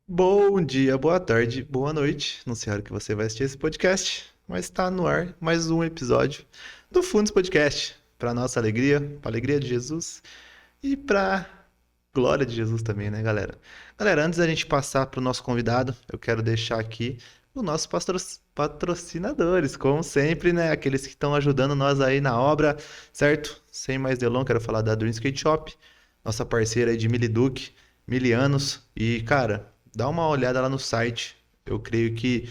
Bom dia, boa tarde, boa noite. Não sei a hora que você vai assistir esse podcast, mas está no ar mais um episódio do Fundos Podcast. Para nossa alegria, para alegria de Jesus e para glória de Jesus também, né, galera? Galera, antes da gente passar para o nosso convidado, eu quero deixar aqui os nossos patrocinadores, como sempre, né? Aqueles que estão ajudando nós aí na obra, certo? Sem mais delongas, quero falar da Dream Skate Shop, nossa parceira aí de Miliduc, Milianos. E, cara, dá uma olhada lá no site. Eu creio que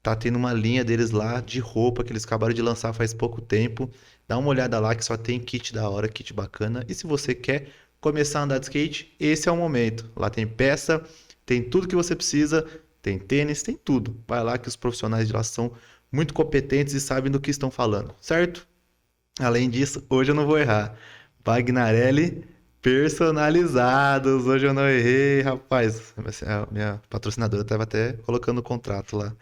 tá tendo uma linha deles lá de roupa que eles acabaram de lançar faz pouco tempo. Dá uma olhada lá que só tem kit da hora, kit bacana. E se você quer começar a andar de skate, esse é o momento. Lá tem peça, tem tudo que você precisa, tem tênis, tem tudo. Vai lá que os profissionais de lá são muito competentes e sabem do que estão falando, certo? Além disso, hoje eu não vou errar. Bagnarelli personalizados. Hoje eu não errei, rapaz. A minha patrocinadora estava até colocando o contrato lá.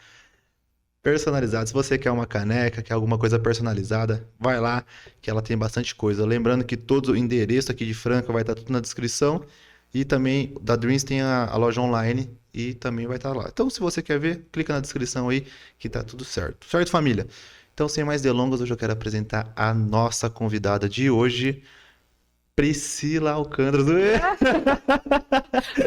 Personalizado. Se você quer uma caneca, quer alguma coisa personalizada, vai lá, que ela tem bastante coisa. Lembrando que todo o endereço aqui de Franca vai estar tudo na descrição. E também da Dreams tem a loja online e também vai estar lá. Então, se você quer ver, clica na descrição aí que tá tudo certo. Certo, família? Então, sem mais delongas, hoje eu quero apresentar a nossa convidada de hoje, Priscila Alcântara.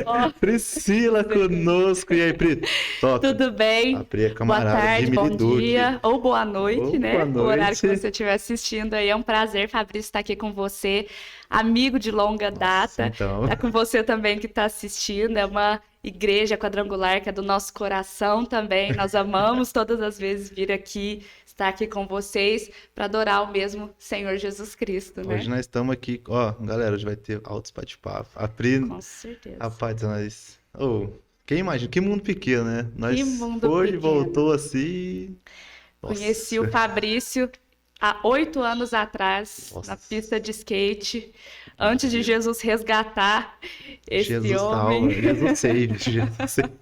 Ó, Priscila conosco. E aí, Pri? Top. tudo A bem? Pri é Boa camarada de tarde, bom Miliduc. dia ou boa noite, Boa né? O horário que noite. você estiver assistindo aí. É um prazer, Fabrício, estar aqui com você, amigo de longa Nossa, data. então. Tá com você também que está assistindo. É uma igreja quadrangular que é do nosso coração também. Nós amamos todas as vezes vir aqui, estar aqui com vocês para adorar o mesmo Senhor Jesus Cristo, Hoje né? nós estamos aqui. Ó, galera, hoje vai ter altos bate-papo. A Pri, Com certeza. rapaz, nós. Oh, quem imagina? Que mundo pequeno, né? Que Nós mundo foi e pequeno. voltou assim. Conheci o Nossa, Fabrício há 8 anos atrás, na nossa. pista de skate, antes de Jesus resgatar esse Jesus salva, homem. Jesus save, Jesus save.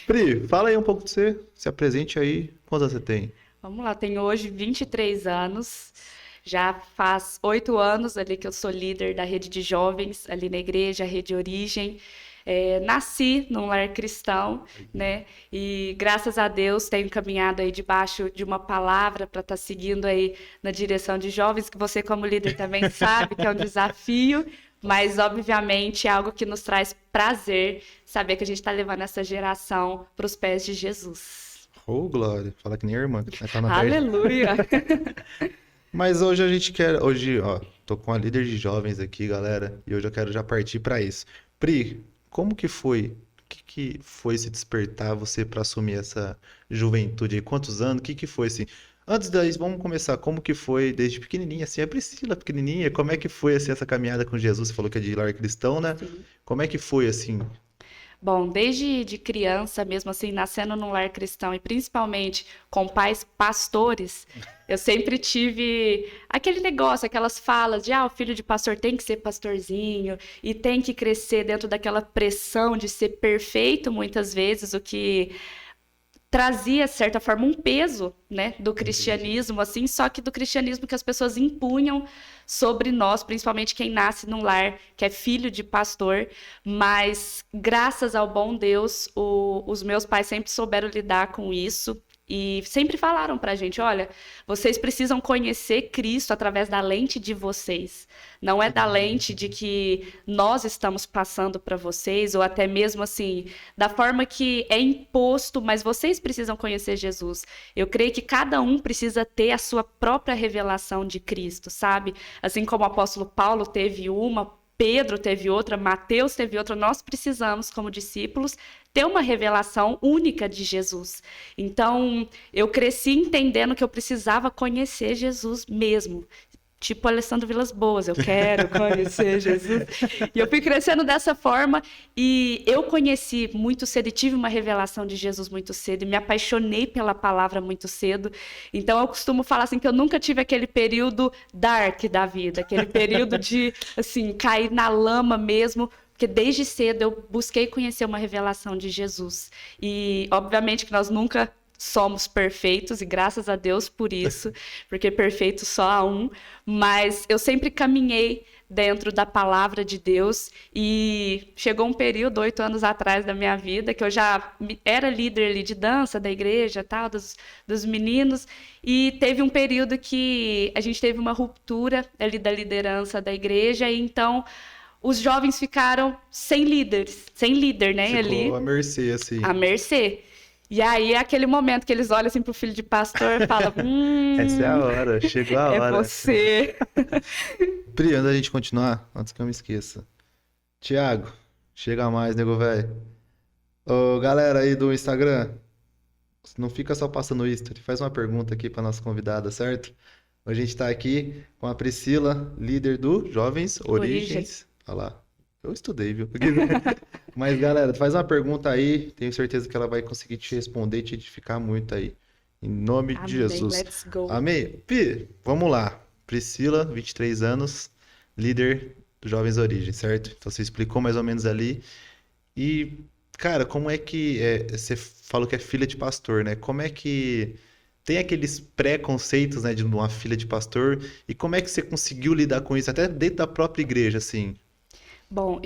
Pri, fala aí um pouco de você. Se apresente aí. Quantos anos você tem? Vamos lá, tenho hoje 23 anos. Já faz 8 anos ali que eu sou líder da rede de jovens, ali na igreja, a Rede Origem. Nasci num lar cristão, né? E graças a Deus tenho caminhado aí debaixo de uma palavra para estar seguindo aí na direção de jovens, que você como líder também sabe que é um desafio, mas obviamente é algo que nos traz prazer saber que a gente está levando essa geração para os pés de Jesus. Ô, Glória. Fala que nem a irmã, que tá na perto. Aleluia! Mas hoje a gente quer. Hoje, ó, tô com a líder de jovens aqui, galera. E hoje eu quero já partir pra isso. Pri, como que foi? O que que foi se despertar você pra assumir essa juventude aí? Quantos anos? O que que foi assim? Antes disso, vamos começar. Como que foi desde pequenininha, assim? A Priscila, pequenininha, como é que foi assim essa caminhada com Jesus? Você falou que é de lar cristão, né? Sim. Como é que foi assim? Bom, desde de criança, mesmo assim, nascendo num lar cristão e principalmente com pais pastores, eu sempre tive aquele negócio, aquelas falas de, o filho de pastor tem que ser pastorzinho e tem que crescer dentro daquela pressão de ser perfeito muitas vezes, o que trazia, de certa forma, um peso, né, do Entendi. cristianismo, assim, só que do cristianismo que as pessoas impunham sobre nós, principalmente quem nasce num lar que é filho de pastor, mas graças ao bom Deus, os meus pais sempre souberam lidar com isso e sempre falaram pra gente, olha, vocês precisam conhecer Cristo através da lente de vocês, não é da lente de que nós estamos passando para vocês, ou até mesmo assim, da forma que é imposto, mas vocês precisam conhecer Jesus. Eu creio que cada um precisa ter a sua própria revelação de Cristo, sabe? Assim como o apóstolo Paulo teve uma, Pedro teve outra, Mateus teve outra, nós precisamos, como discípulos, ter uma revelação única de Jesus. Então, eu cresci entendendo que eu precisava conhecer Jesus mesmo. Tipo Alessandro Vilas Boas, eu quero conhecer Jesus. E eu fui crescendo dessa forma e eu conheci muito cedo e tive uma revelação de Jesus muito cedo e me apaixonei pela palavra muito cedo. Então eu costumo falar assim que eu nunca tive aquele período dark da vida, aquele período de assim cair na lama mesmo. Porque desde cedo eu busquei conhecer uma revelação de Jesus. E obviamente que nós nunca somos perfeitos, e graças a Deus por isso, porque perfeito só há um, mas eu sempre caminhei dentro da palavra de Deus. E chegou um período, 8 anos atrás da minha vida, que eu já era líder ali de dança da igreja, tal, dos meninos. E teve um período que a gente teve uma ruptura ali da liderança da igreja. E então os jovens ficaram sem líder, né? Ficou ali, à mercê, assim. à mercê. E aí é aquele momento que eles olham assim pro filho de pastor e falam: Essa é a hora, chegou a é hora. você. Pri, antes da gente continuar, antes que eu me esqueça. Tiago, chega mais, nego velho. Ô, galera aí do Instagram, não fica só passando history, faz uma pergunta aqui para nossa convidada, certo? A gente tá aqui com a Priscila, líder do Jovens Origens. Olha lá, eu estudei, viu? Mas, galera, faz uma pergunta aí, tenho certeza que ela vai conseguir te responder e te edificar muito aí. Em nome de Amém, Jesus. let's go. Amém? Pi, vamos lá. Priscila, 23 anos, líder do Jovens Origens, certo? Então você explicou mais ou menos ali. E, cara, como é que você falou que é filha de pastor, né? Como é que tem aqueles preconceitos, né, de uma filha de pastor? E como é que você conseguiu lidar com isso, até dentro da própria igreja, assim? Bom,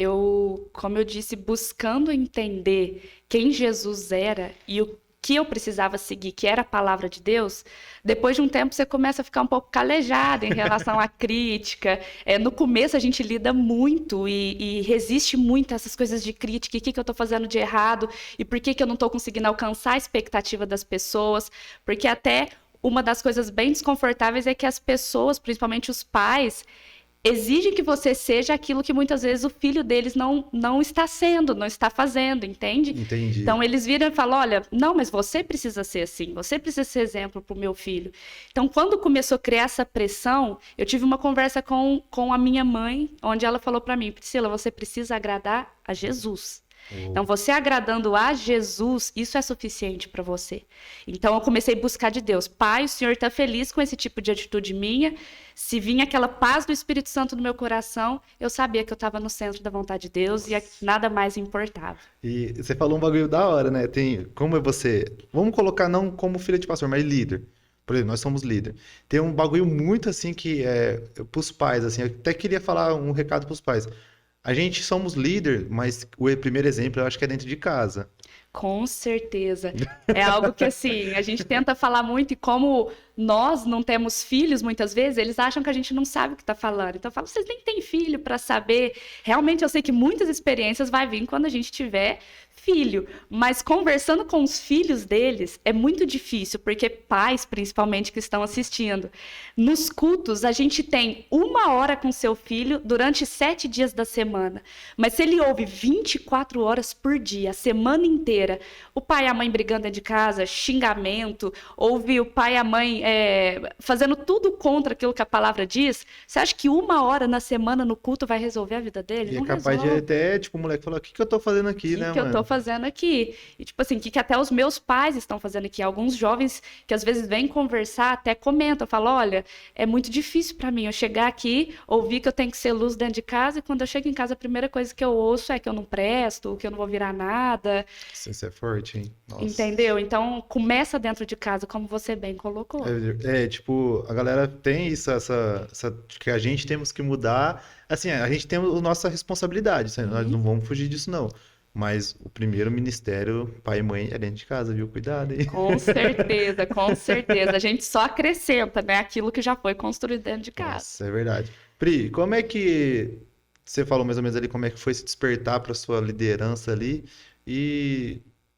como eu disse, buscando entender quem Jesus era e o que eu precisava seguir, que era a palavra de Deus, depois de um tempo você começa a ficar um pouco calejado em relação à crítica. No começo a gente lida muito e resiste muito a essas coisas de crítica, e o que eu estou fazendo de errado, e por que eu não estou conseguindo alcançar a expectativa das pessoas, porque até uma das coisas bem desconfortáveis é que as pessoas, principalmente os pais, exigem que você seja aquilo que muitas vezes o filho deles não está sendo, não está fazendo, entende? Entendi. Então eles viram e falam: olha, não, mas você precisa ser assim, você precisa ser exemplo para o meu filho. Então, quando começou a criar essa pressão, eu tive uma conversa com a minha mãe, onde ela falou para mim: Priscila, você precisa agradar a Jesus. Então, você agradando a Jesus, isso é suficiente para você. Então, eu comecei a buscar de Deus. Pai, o Senhor está feliz com esse tipo de atitude minha? Se vinha aquela paz do Espírito Santo no meu coração, eu sabia que eu estava no centro da vontade de Deus e nada mais importava. E você falou um bagulho da hora, né? Como é você? Vamos colocar não como filha de pastor, mas líder. Por exemplo, nós somos líder. Tem um bagulho muito assim que é pros pais, assim. Eu até queria falar um recado pros pais. A gente somos líder, mas o primeiro exemplo eu acho que é dentro de casa. Com certeza. É algo que, assim, a gente tenta falar muito, e como nós não temos filhos, muitas vezes, eles acham que a gente não sabe o que está falando. Então, eu falo: vocês nem têm filho para saber. Realmente, eu sei que muitas experiências vai vir quando a gente tiver filho, mas conversando com os filhos deles é muito difícil, porque pais, principalmente, que estão assistindo, nos cultos a gente tem 1 hora com seu filho durante 7 dias da semana, mas se ele ouve 24 horas por dia, a semana inteira, o pai e a mãe brigando dentro de casa, xingamento, ouve o pai e a mãe fazendo tudo contra aquilo que a palavra diz, você acha que 1 hora na semana no culto vai resolver a vida dele? E não é capaz resolve. de até, tipo, o moleque falar: o que eu tô fazendo aqui, né, Que eu mano? tô fazendo aqui? E, tipo assim, o que até os meus pais estão fazendo aqui? Alguns jovens que às vezes vêm conversar, até comentam, falam: olha, é muito difícil pra mim eu chegar aqui, ouvir que eu tenho que ser luz dentro de casa, e quando eu chego em casa, a primeira coisa que eu ouço é que eu não presto, que eu não vou virar nada. Isso é forte, hein? Nossa. Entendeu? Então, começa dentro de casa, como você bem colocou. Tipo, a galera tem isso, que a gente temos que mudar. Assim, a gente tem a nossa responsabilidade, sabe? Nós não vamos fugir disso, não. Mas o primeiro ministério, pai e mãe, é dentro de casa, viu? Cuidado aí. Com certeza, com certeza. A gente só acrescenta, né, aquilo que já foi construído dentro de casa. Nossa, é verdade. Pri, como é que você falou mais ou menos ali como é que foi se despertar para sua liderança ali?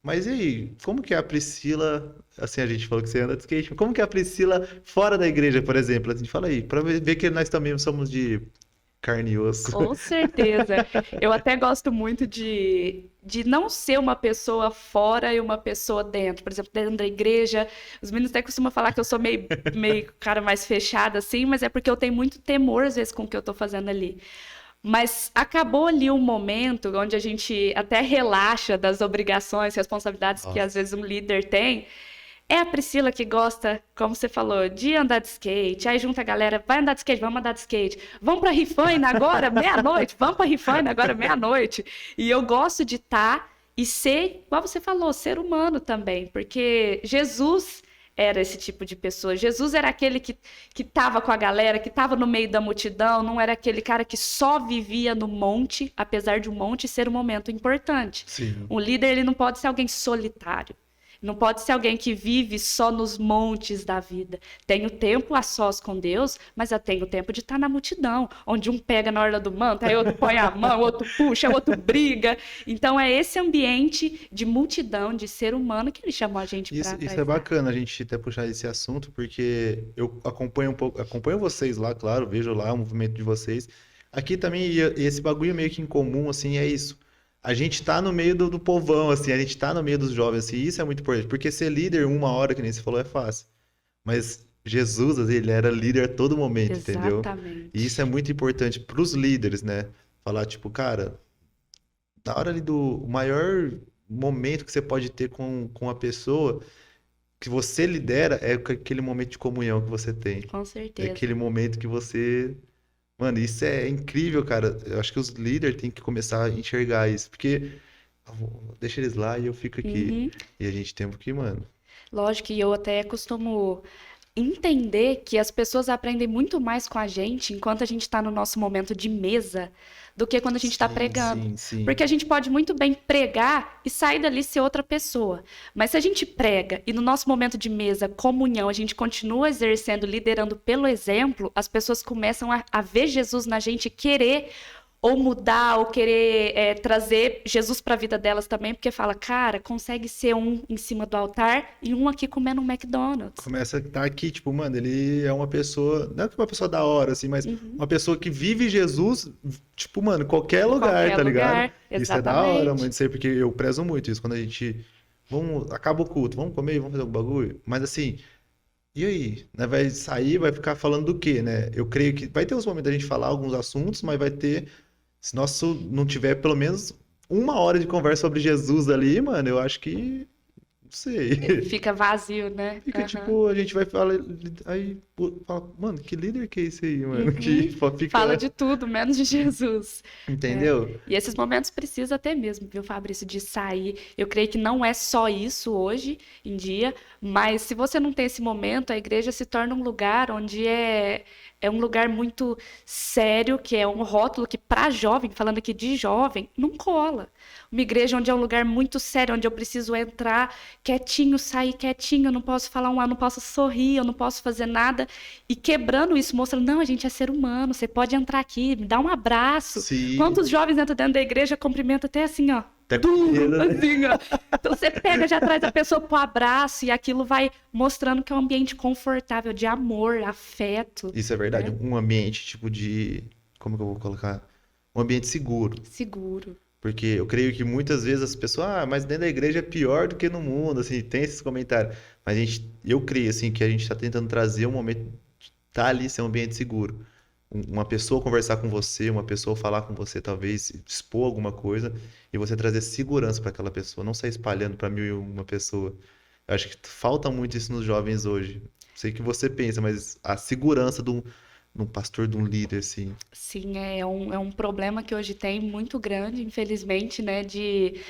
Mas e aí, como que é a Priscila, assim, a gente falou que você anda de skate, como que é a Priscila fora da igreja, por exemplo? A gente fala aí, para ver que nós também somos de carne e osso. Com certeza. Eu até gosto muito de não ser uma pessoa fora e uma pessoa dentro. Por exemplo, dentro da igreja, os meninos até costumam falar que eu sou meio cara mais fechada, assim, mas é porque eu tenho muito temor, às vezes, com o que eu tô fazendo ali. Mas acabou ali um momento onde a gente até relaxa das obrigações, responsabilidades que às vezes um líder tem. É a Priscila que gosta, como você falou, de andar de skate. Aí junta a galera: vai andar de skate, vamos andar de skate. Vamos pra Rifaina agora, meia-noite. Vamos pra Rifaina agora, meia-noite. E eu gosto de estar e ser, igual você falou, ser humano também. Porque Jesus era esse tipo de pessoa. Jesus era aquele que estava com a galera, que estava no meio da multidão, não era aquele cara que só vivia no monte, apesar de um monte ser um momento importante. Sim. Um líder, ele não pode ser alguém solitário. Não pode ser alguém que vive só nos montes da vida. Tenho tempo a sós com Deus, mas eu tenho tempo de estar na multidão, onde um pega na orla do manto, aí outro põe a mão, outro puxa, outro briga. Então é esse ambiente de multidão, de ser humano, que ele chamou a gente para Isso estar. é bacana a gente até puxar esse assunto, porque eu acompanho um pouco, acompanho vocês lá, claro, vejo lá o movimento de vocês. Aqui também, e esse bagulho meio que em comum, assim, é isso. A gente tá no meio do povão, assim, a gente tá no meio dos jovens, assim, isso é muito importante, porque ser líder uma hora, que nem você falou, é fácil. Mas Jesus, assim, ele era líder a todo momento, entendeu? E isso é Exatamente. muito importante pros líderes, né? Falar, tipo, cara, na hora ali do o maior momento que você pode ter com a pessoa que você lidera é aquele momento de comunhão que você tem. Com É certeza. aquele momento que você. Mano, isso é incrível, cara. Eu acho que os líderes têm que começar a enxergar isso. Porque deixa eles lá e eu fico aqui. Uhum. E a gente tem que, mano. Lógico, e eu até costumo entender que as pessoas aprendem muito mais com a gente enquanto a gente está no nosso momento de mesa do que quando a gente está Sim, pregando. sim, sim. Porque a gente pode muito bem pregar e sair dali ser outra pessoa. Mas se a gente prega e no nosso momento de mesa, comunhão, a gente continua exercendo, liderando pelo exemplo, as pessoas começam a ver Jesus na gente, querer ou mudar, ou querer trazer Jesus para a vida delas também, porque fala, cara, consegue ser um em cima do altar e um aqui comendo um McDonald's. Começa a estar aqui, tipo, mano, ele é uma pessoa. Não é que uma pessoa da hora, assim, mas Uhum. uma pessoa que vive Jesus, tipo, mano, em qualquer Em lugar, qualquer tá ligado? lugar, Isso é da hora, mano, exatamente. isso aí, porque eu prezo muito isso. Quando a gente. Vamos, acaba o culto, vamos comer, vamos fazer algum bagulho. Mas assim. E aí, né? Vai sair, vai ficar falando do quê, né? Eu creio que vai ter uns momentos da gente falar alguns assuntos, mas vai ter, se nosso não tiver pelo menos uma hora de conversa sobre Jesus ali, mano, eu acho que, não sei. Fica vazio, né? Fica Aham. tipo, a gente vai falar, aí pô, fala, mano, que líder que é esse aí, mano? Que Uhum. Fala fica, de tudo, menos de Jesus. É. entendeu? E esses momentos precisa ter mesmo, viu, Fabrício, de sair. Eu creio que não é só isso hoje em dia, mas se você não tem esse momento, a igreja se torna um lugar onde é um lugar muito sério, que é um rótulo que para jovem, falando aqui de jovem, não cola. Uma igreja onde é um lugar muito sério, onde eu preciso entrar quietinho, sair quietinho, eu não posso falar um, eu não posso sorrir, eu não posso fazer nada. E quebrando isso, mostrando, não, a gente é ser humano, você pode entrar aqui, me dá um abraço. Sim, Quantos jovens entram dentro da igreja, cumprimenta até assim, ó, até com duro, medo, né? assim, ó. Então você pega, já traz a pessoa pro abraço e aquilo vai mostrando que é um ambiente confortável, de amor, afeto, Isso é verdade, né? um ambiente tipo de, como que eu vou colocar? Um ambiente seguro. Seguro. Porque eu creio que muitas vezes as pessoas, mas dentro da igreja é pior do que no mundo, assim, tem esses comentários. Mas eu creio, assim, que a gente está tentando trazer um momento de estar ali, ser um ambiente seguro. Uma pessoa conversar com você, uma pessoa falar com você, talvez expor alguma coisa, e você trazer segurança para aquela pessoa, não sair espalhando para mil e uma pessoa. Eu acho que falta muito isso nos jovens hoje. Sei que você pensa, mas a segurança de um pastor, de um líder, assim. Sim, é um problema que hoje tem muito grande, infelizmente, né, de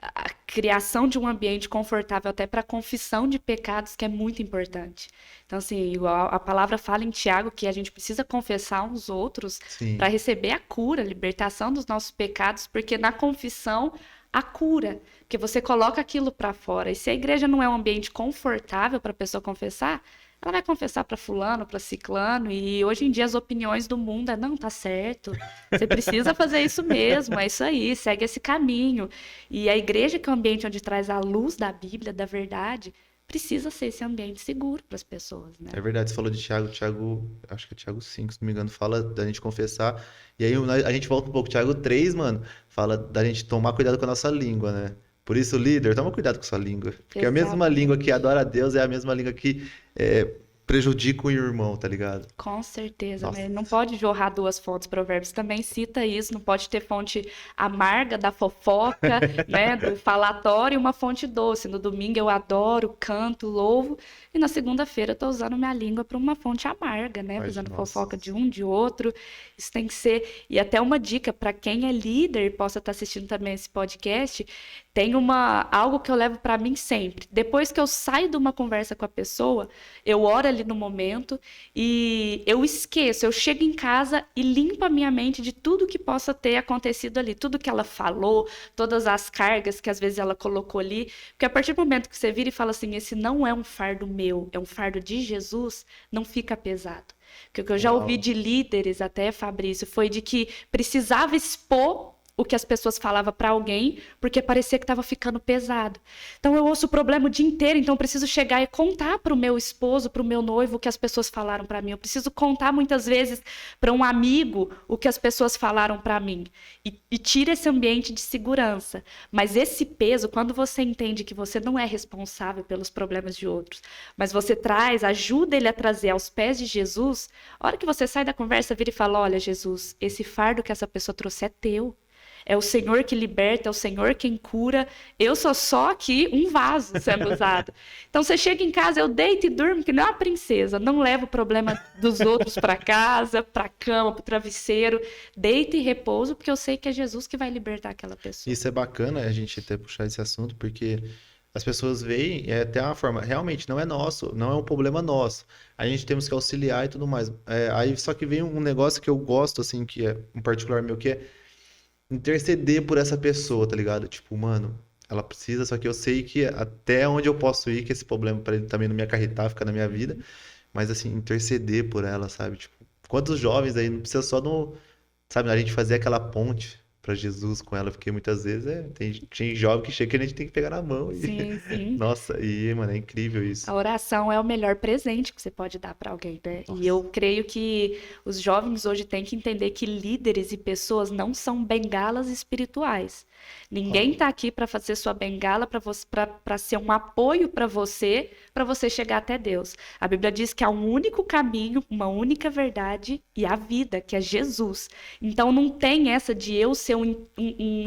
a criação de um ambiente confortável até para confissão de pecados, que é muito importante. Então, assim, igual a palavra fala em Tiago que a gente precisa confessar uns outros para Sim, receber a cura, a libertação dos nossos pecados, porque na confissão a cura, porque você coloca aquilo para fora. E se a igreja não é um ambiente confortável para a pessoa confessar, ela vai confessar para fulano, para ciclano, e hoje em dia as opiniões do mundo é, não, tá certo, você precisa fazer isso mesmo, é isso aí, segue esse caminho. E a igreja, que é um ambiente onde traz a luz da Bíblia, da verdade, precisa ser esse ambiente seguro para as pessoas, né? é verdade, você falou de Tiago, acho que é Tiago 5, se não me engano, fala da gente confessar. E aí a gente volta um pouco, Tiago 3, mano, fala da gente tomar cuidado com a nossa língua, né? Por isso, líder, toma cuidado com sua língua. Porque a mesma língua que Exatamente. adora a Deus é a mesma língua que prejudica o irmão, tá ligado? Com certeza, Nossa, né? Não pode jorrar duas fontes. Provérbios também cita isso. Não pode ter fonte amarga da fofoca, né? Do falatório e uma fonte doce. No domingo eu adoro, canto, louvo. E na segunda-feira eu tô usando minha língua para uma fonte amarga, né? mas, Fazendo nossa. fofoca de um, de outro. Isso tem que ser. E até uma dica para quem é líder e possa estar assistindo também esse podcast. Tem algo que eu levo para mim sempre. Depois que eu saio de uma conversa com a pessoa, eu oro ali no momento e eu esqueço. Eu chego em casa e limpo a minha mente de tudo que possa ter acontecido ali. Tudo que ela falou, todas as cargas que às vezes ela colocou ali. Porque a partir do momento que você vira e fala assim, esse não é um fardo meu, é um fardo de Jesus, não fica pesado. Porque o que eu já ouvi Uau. de líderes até, Fabrício, foi de que precisava expor o que as pessoas falavam para alguém, porque parecia que estava ficando pesado. Então eu ouço o problema o dia inteiro, então eu preciso chegar e contar para o meu esposo, para o meu noivo o que as pessoas falaram para mim. Eu preciso contar muitas vezes para um amigo o que as pessoas falaram para mim. E tira esse ambiente de segurança. Mas esse peso, quando você entende que você não é responsável pelos problemas de outros, mas você ajuda ele a trazer aos pés de Jesus, a hora que você sai da conversa, vira e fala, olha, Jesus, esse fardo que essa pessoa trouxe é teu. É o Senhor que liberta, é o Senhor quem cura. Eu sou só aqui um vaso sendo usado. Então você chega em casa, eu deito e durmo que nem uma princesa. Não levo o problema dos outros para casa, para a cama, para o travesseiro. Deito e repouso, porque eu sei que é Jesus que vai libertar aquela pessoa. Isso é bacana a gente até puxar esse assunto, porque as pessoas veem, é até uma forma, realmente não é nosso, não é um problema nosso. A gente temos que auxiliar e tudo mais. Aí só que vem um negócio que eu gosto, assim, que é um particular meu, que é interceder por essa pessoa, tá ligado? Tipo, mano, ela precisa, só que eu sei que até onde eu posso ir, que esse problema pra ele também não me acarretar, ficar na minha vida, mas assim, interceder por ela, sabe? Tipo, quantos jovens aí não precisa só no, sabe, a gente fazer aquela ponte pra Jesus com ela, porque muitas vezes tem jovem que chega que a gente tem que pegar na mão e Sim, sim. nossa, e mano, é incrível isso. A oração é o melhor presente que você pode dar para alguém, né? E eu Nossa. creio que os jovens hoje têm que entender que líderes e pessoas não são bengalas espirituais. Ninguém está aqui para fazer sua bengala para ser um apoio para você chegar até Deus. A Bíblia diz que há um único caminho, uma única verdade e a vida, que é Jesus. Então não tem essa de eu ser um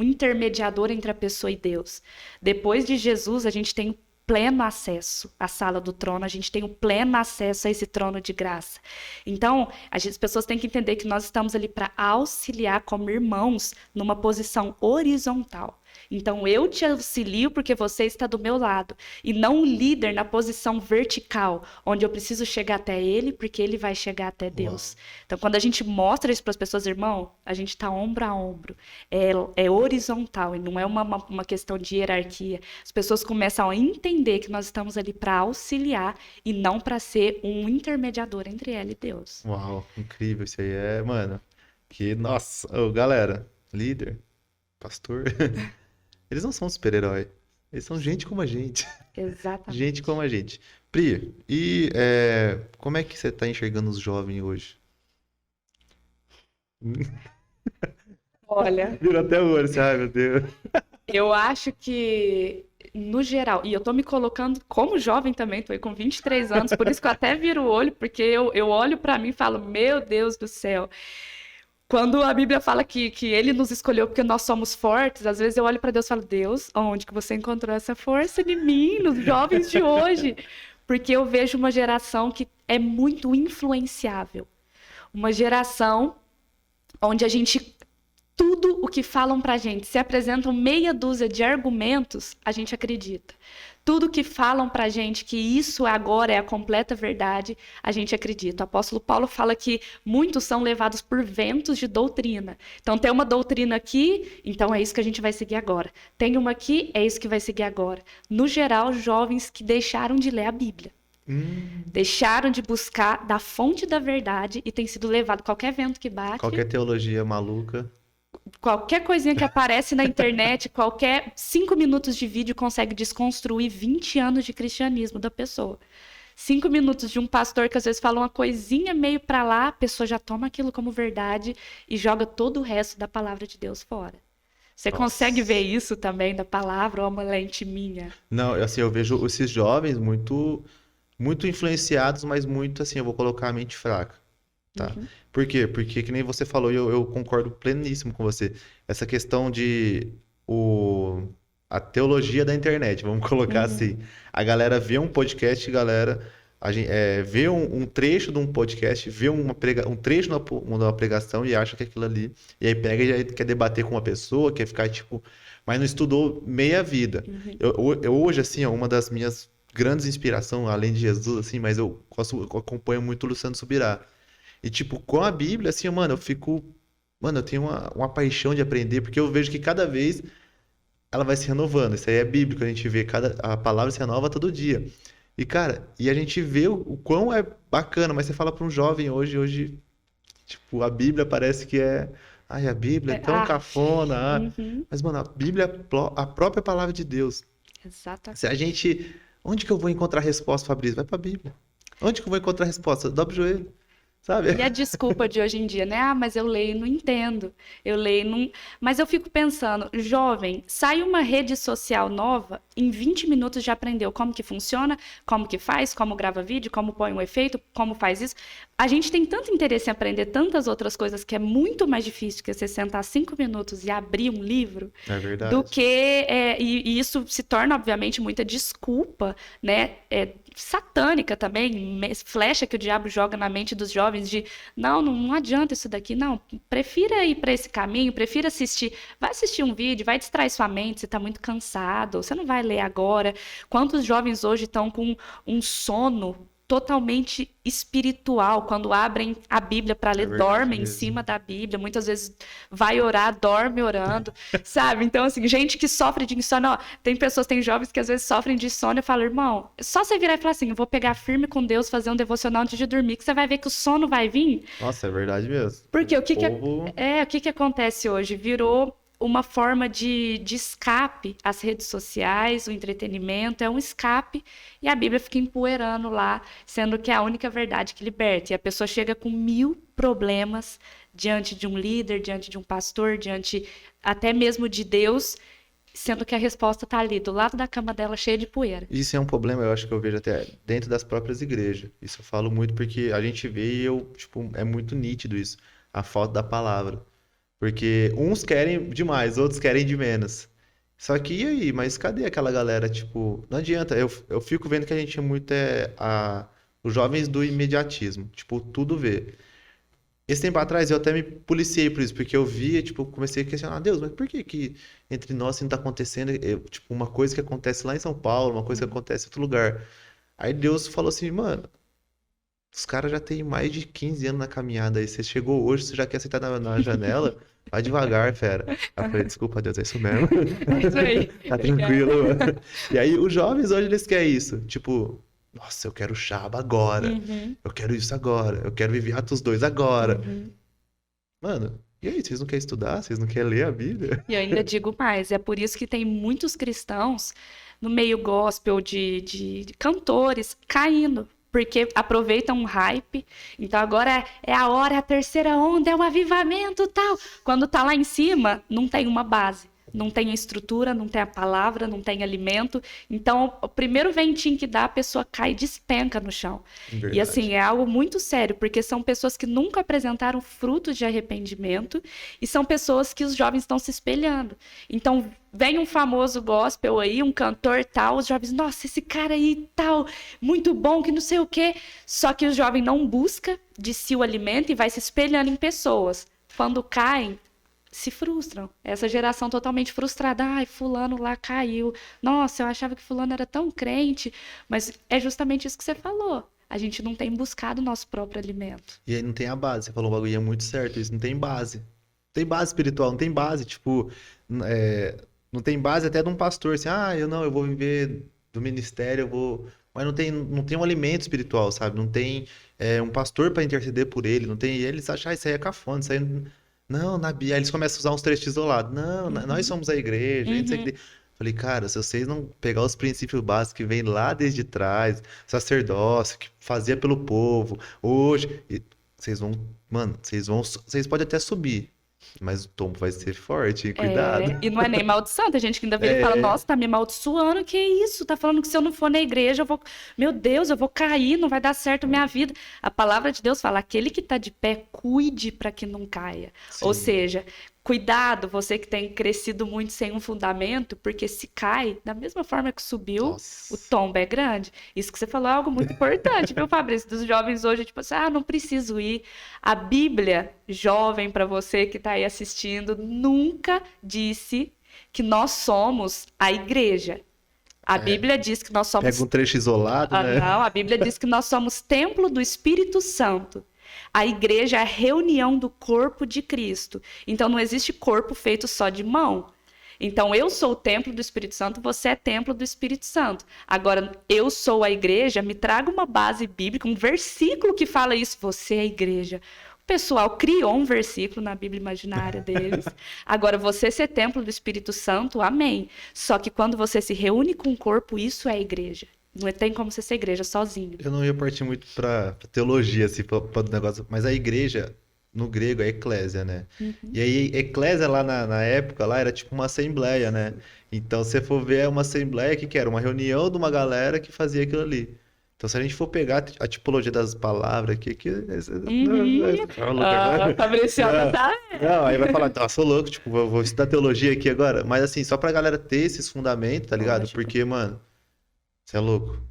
intermediador entre a pessoa e Deus. Depois de Jesus, a gente tem pleno acesso à sala do trono, a gente tem o pleno acesso a esse trono de graça. Então, as pessoas têm que entender que nós estamos ali para auxiliar como irmãos numa posição horizontal. Então, eu te auxilio porque você está do meu lado. E não um líder na posição vertical, onde eu preciso chegar até ele porque ele vai chegar até Deus. Uau. Então, quando a gente mostra isso para as pessoas, irmão, a gente está ombro a ombro. É horizontal e não é uma questão de hierarquia. As pessoas começam a entender que nós estamos ali para auxiliar e não para ser um intermediador entre ela e Deus. Uau, incrível isso aí é, mano. Que, nossa, ô, galera, líder, pastor, eles não são super-herói. Eles são gente como a gente. Gente Exatamente. como a gente. Pri, e como é que você tá enxergando os jovens hoje? Olha, Vira até o olho, assim, ai meu Deus. eu acho que, no geral, e eu tô me colocando como jovem também, tô aí com 23 anos, por isso que eu até viro o olho, porque eu olho pra mim e falo, meu Deus do céu. Quando a Bíblia fala que ele nos escolheu porque nós somos fortes, às vezes eu olho pra Deus e falo, Deus, onde que você encontrou essa força em mim, nos jovens de hoje? Porque eu vejo uma geração que é muito influenciável. Uma geração onde a gente tudo o que falam pra gente, se apresentam meia dúzia de argumentos, a gente acredita. Tudo que falam pra gente que isso agora é a completa verdade, a gente acredita. O apóstolo Paulo fala que muitos são levados por ventos de doutrina. Então tem uma doutrina aqui, então é isso que a gente vai seguir agora. Tem uma aqui, é isso que vai seguir agora. No geral, jovens que deixaram de ler a Bíblia. Deixaram de buscar da fonte da verdade e tem sido levado qualquer vento que bate. Qualquer teologia maluca. Qualquer coisinha que aparece na internet, qualquer 5 minutos de vídeo consegue desconstruir 20 anos de cristianismo da pessoa. 5 minutos de um pastor que às vezes fala uma coisinha meio pra lá, a pessoa já toma aquilo como verdade e joga todo o resto da palavra de Deus fora. Você consegue ver Nossa. isso também da palavra ou é uma lente minha? Não, assim, eu vejo esses jovens muito influenciados, mas muito assim, eu vou colocar a mente fraca. Tá. Uhum, Por quê? Porque, que nem você falou, e eu concordo pleníssimo com você. Essa questão de a teologia da internet, vamos colocar uhum. assim. A galera vê um podcast, galera, vê um trecho de um podcast, vê um trecho de uma pregação e acha que é aquilo ali. E aí pega e aí quer debater com uma pessoa, quer ficar, tipo, mas não estudou meia vida. Eu hoje, assim, ó, uma das minhas grandes inspirações, além de Jesus, assim, mas eu acompanho muito o Luciano Subirá. E, tipo, com a Bíblia, assim, mano, eu fico. Mano, eu tenho uma paixão de aprender, porque eu vejo que cada vez ela vai se renovando. Isso aí é bíblico, a gente vê, a palavra se renova todo dia. E, cara, e a gente vê o quão é bacana, mas você fala para um jovem hoje, tipo, a Bíblia parece que é. Ai, a Bíblia é tão cafona. Uhum. Mas, mano, a Bíblia é a própria palavra de Deus. Exatamente. Se a gente. Onde que eu vou encontrar resposta, Fabrício? Vai pra Bíblia. Onde que eu vou encontrar resposta? Dobra o joelho, sabe? E a desculpa de hoje em dia, né? Ah, mas eu leio e não entendo. Eu leio e não. Mas eu fico pensando, jovem, sai uma rede social nova, em 20 minutos já aprendeu como que funciona, como que faz, como grava vídeo, como põe um efeito, como faz isso. A gente tem tanto interesse em aprender tantas outras coisas que é muito mais difícil que você sentar 5 minutos e abrir um livro, É verdade. do que. E isso se torna, obviamente, muita desculpa, né? Satânica também, flecha que o diabo joga na mente dos jovens de não adianta isso daqui, não, prefira ir para esse caminho, prefira assistir, vai assistir um vídeo, vai distrair sua mente, você está muito cansado, você não vai ler agora. Quantos jovens hoje estão com um sono totalmente espiritual, quando abrem a Bíblia para ler, verdade dormem em mesmo. cima da Bíblia, muitas vezes vai orar, dorme orando, sabe? Então, assim, gente que sofre de insônia, ó, tem jovens que às vezes sofrem de insônia e falam, irmão, só você virar e falar assim, eu vou pegar firme com Deus, fazer um devocional antes de dormir, que você vai ver que o sono vai vir. Nossa, é verdade mesmo. Porque o Povo... que acontece hoje? Virou uma forma de escape, as redes sociais, o entretenimento, é um escape, e a Bíblia fica empoeirando lá, sendo que é a única verdade que liberta. E a pessoa chega com 1000 problemas diante de um líder, diante de um pastor, diante até mesmo de Deus, sendo que a resposta está ali, do lado da cama dela, cheia de poeira. Isso é um problema, eu acho que eu vejo até dentro das próprias igrejas. Isso eu falo muito porque a gente vê e tipo, é muito nítido isso, a falta da palavra. Porque uns querem demais, outros querem de menos. Só que e aí? Mas cadê aquela galera? Tipo, não adianta. Eu fico vendo que a gente é muito os jovens do imediatismo. Tipo, tudo vê. Esse tempo atrás eu até me policiei por isso, porque eu via, tipo, comecei a questionar, Deus, mas por que que entre nós isso não tá acontecendo? Tipo, uma coisa que acontece lá em São Paulo, uma coisa que acontece em outro lugar. Aí Deus falou assim, mano, os caras já têm mais de 15 anos na caminhada aí. Você chegou hoje, você já quer sentar na janela? Vai devagar, fera. Aí eu falei, desculpa, Deus, é isso mesmo. É isso aí. Tá tranquilo, mano. E aí, os jovens hoje, eles querem isso. Tipo, nossa, eu quero Chaba agora. Uhum, Eu quero isso agora. Eu quero viver Atos 2 agora. uhum. Mano, e aí, vocês não querem estudar? Vocês não querem ler a Bíblia? E eu ainda digo mais, é por isso que tem muitos cristãos no meio gospel de cantores caindo, porque aproveitam um hype. Então agora é a hora, é a terceira onda, é um avivamento, tal. Quando tá lá em cima, não tem uma base. Não tem a estrutura, não tem a palavra, não tem alimento. Então, o primeiro ventinho que dá, a pessoa cai e despenca no chão. E Verdade. assim, é algo muito sério, porque são pessoas que nunca apresentaram frutos de arrependimento e são pessoas que os jovens estão se espelhando. Então, vem um famoso gospel aí, um cantor tal, os jovens, nossa, esse cara aí tal, muito bom, que não sei o quê. Só que o jovem não busca de si o alimento e vai se espelhando em pessoas. Quando caem, se frustram. Essa geração totalmente frustrada. Ai, fulano lá caiu. Nossa, eu achava que fulano era tão crente. Mas é justamente isso que você falou. A gente não tem buscado o nosso próprio alimento. E aí não tem a base. Você falou um bagulho e é muito certo. Isso não tem base. Não tem base espiritual, não tem base. Tipo, não tem base até de um pastor. Assim, eu vou viver do ministério, eu vou. Mas não tem um alimento espiritual, sabe? Não tem um pastor para interceder por ele. Não tem. E eles acham, isso aí é cafona, isso aí. Não, na Bíblia. Aí eles começam a usar uns trechos isolados. Não, nós somos a igreja. A gente sei que Falei, cara, se vocês não pegar os princípios básicos que vem lá desde trás, sacerdócio, que fazia pelo povo, hoje, vocês vão, mano, vocês podem até subir, mas o tombo vai ser forte, cuidado. E não é nem maldição, tem gente que ainda vira e fala, nossa, tá me amaldiçoando, que isso? Tá falando que se eu não for na igreja, meu Deus, eu vou cair, não vai dar certo minha vida. A palavra de Deus fala, aquele que tá de pé, cuide para que não caia. Sim. Ou seja, cuidado, você que tem crescido muito sem um fundamento, porque se cai, da mesma forma que subiu, Nossa. o tombo é grande. Isso que você falou é algo muito importante, viu, Fabrício? Dos jovens hoje, tipo assim, não preciso ir. A Bíblia, jovem, para você que está aí assistindo, nunca disse que nós somos a igreja. A Bíblia diz que nós somos... Pega um trecho isolado, né? Não, a Bíblia diz que nós somos templo do Espírito Santo. A igreja é a reunião do corpo de Cristo. Então, não existe corpo feito só de mão. Então, eu sou o templo do Espírito Santo, você é templo do Espírito Santo. Agora, eu sou a igreja, me traga uma base bíblica, um versículo que fala isso. Você é a igreja. O pessoal criou um versículo na Bíblia imaginária deles. Agora, você ser templo do Espírito Santo, amém. Só que quando você se reúne com o corpo, isso é a igreja. Não tem como você ser igreja sozinho. Eu não ia partir muito pra teologia, assim, pra negócio, mas a igreja, no grego, é eclésia, né? E aí, eclésia lá na época, lá era tipo uma assembleia, né? Então, se você for ver, é uma assembleia que era uma reunião de uma galera que fazia aquilo ali. Então, se a gente for pegar a tipologia das palavras aqui, Fabriciana tá... Não, aí vai falar, nossa, sou louco, tipo, vou estudar teologia aqui agora. Mas assim, só pra galera ter esses fundamentos, tá ligado? Lógico. Porque, mano, você é louco.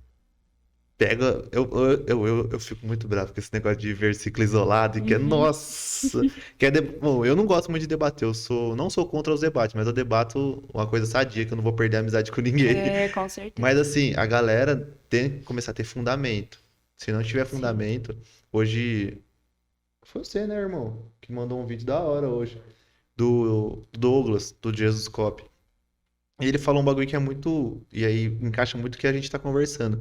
Pega. Eu fico muito bravo com esse negócio de versículo isolado, e que é, nossa. Bom, eu não gosto muito de debater, não sou contra os debates, mas eu debato uma coisa sadia, que eu não vou perder a amizade com ninguém. É, com certeza. Mas assim, a galera tem que começar a ter fundamento. Se não tiver Sim. fundamento, hoje. Foi você, né, irmão? Que mandou um vídeo da hora hoje. Do Douglas, do Jesus Cop. E ele falou um bagulho que é muito. E aí encaixa muito o que a gente tá conversando.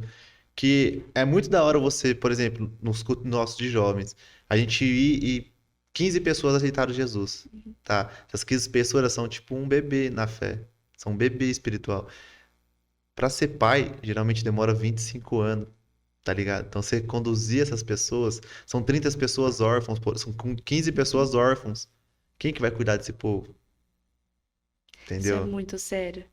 Que é muito da hora você, por exemplo, nos cultos nossos de jovens, a gente ir e 15 pessoas aceitaram Jesus, tá? Essas 15 pessoas são tipo um bebê na fé. São um bebê espiritual. Pra ser pai, geralmente demora 25 anos, tá ligado? Então você conduzir essas pessoas, são 30 pessoas órfãos, pô, são com 15 pessoas órfãos. Quem que vai cuidar desse povo? Isso é Entendeu? muito sério,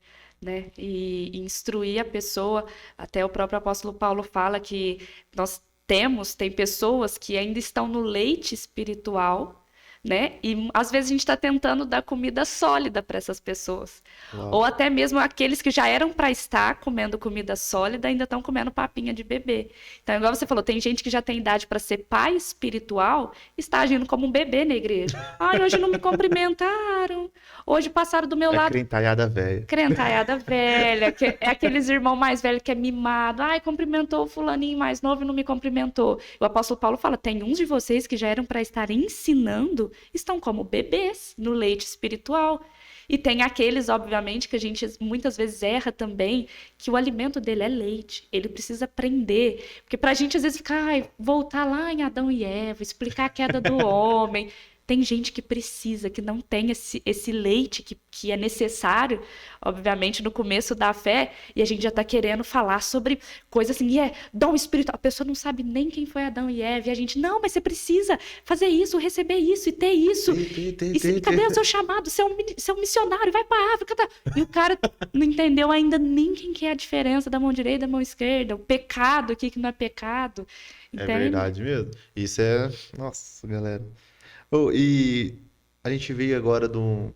né? E instruir a pessoa, até o próprio apóstolo Paulo fala que nós tem pessoas que ainda estão no leite espiritual, né? E às vezes a gente está tentando dar comida sólida para essas pessoas. Uau. Ou até mesmo aqueles que já eram para estar comendo comida sólida ainda estão comendo papinha de bebê. Então, igual você falou, tem gente que já tem idade para ser pai espiritual e está agindo como um bebê na igreja. Ai, hoje não me cumprimentaram. Hoje passaram do meu É lado. crentalhada velha. Crentaiada velha, que é aqueles irmãos mais velhos que é mimado. Ai, cumprimentou o fulaninho mais novo e não me cumprimentou. O apóstolo Paulo fala, tem uns de vocês que já eram para estar ensinando, estão como bebês no leite espiritual. E tem aqueles, obviamente, que a gente muitas vezes erra também, que o alimento dele é leite. Ele precisa aprender. Porque pra gente, às vezes, fica, ai, voltar lá em Adão e Eva, explicar a queda do homem. Tem gente que precisa, que não tem esse leite que é necessário, obviamente, no começo da fé, e a gente já está querendo falar sobre coisas assim, dom espiritual. A pessoa não sabe nem quem foi Adão e Eva, e a gente, não, mas você precisa fazer isso, receber isso e ter isso. Cadê o seu chamado? Você é um missionário, vai para a África. Tá? E o cara não entendeu ainda nem quem que é a diferença da mão direita e da mão esquerda, o pecado, o que não é pecado. É Entende? verdade mesmo. Isso é. Nossa, galera. Oh, e a gente veio agora do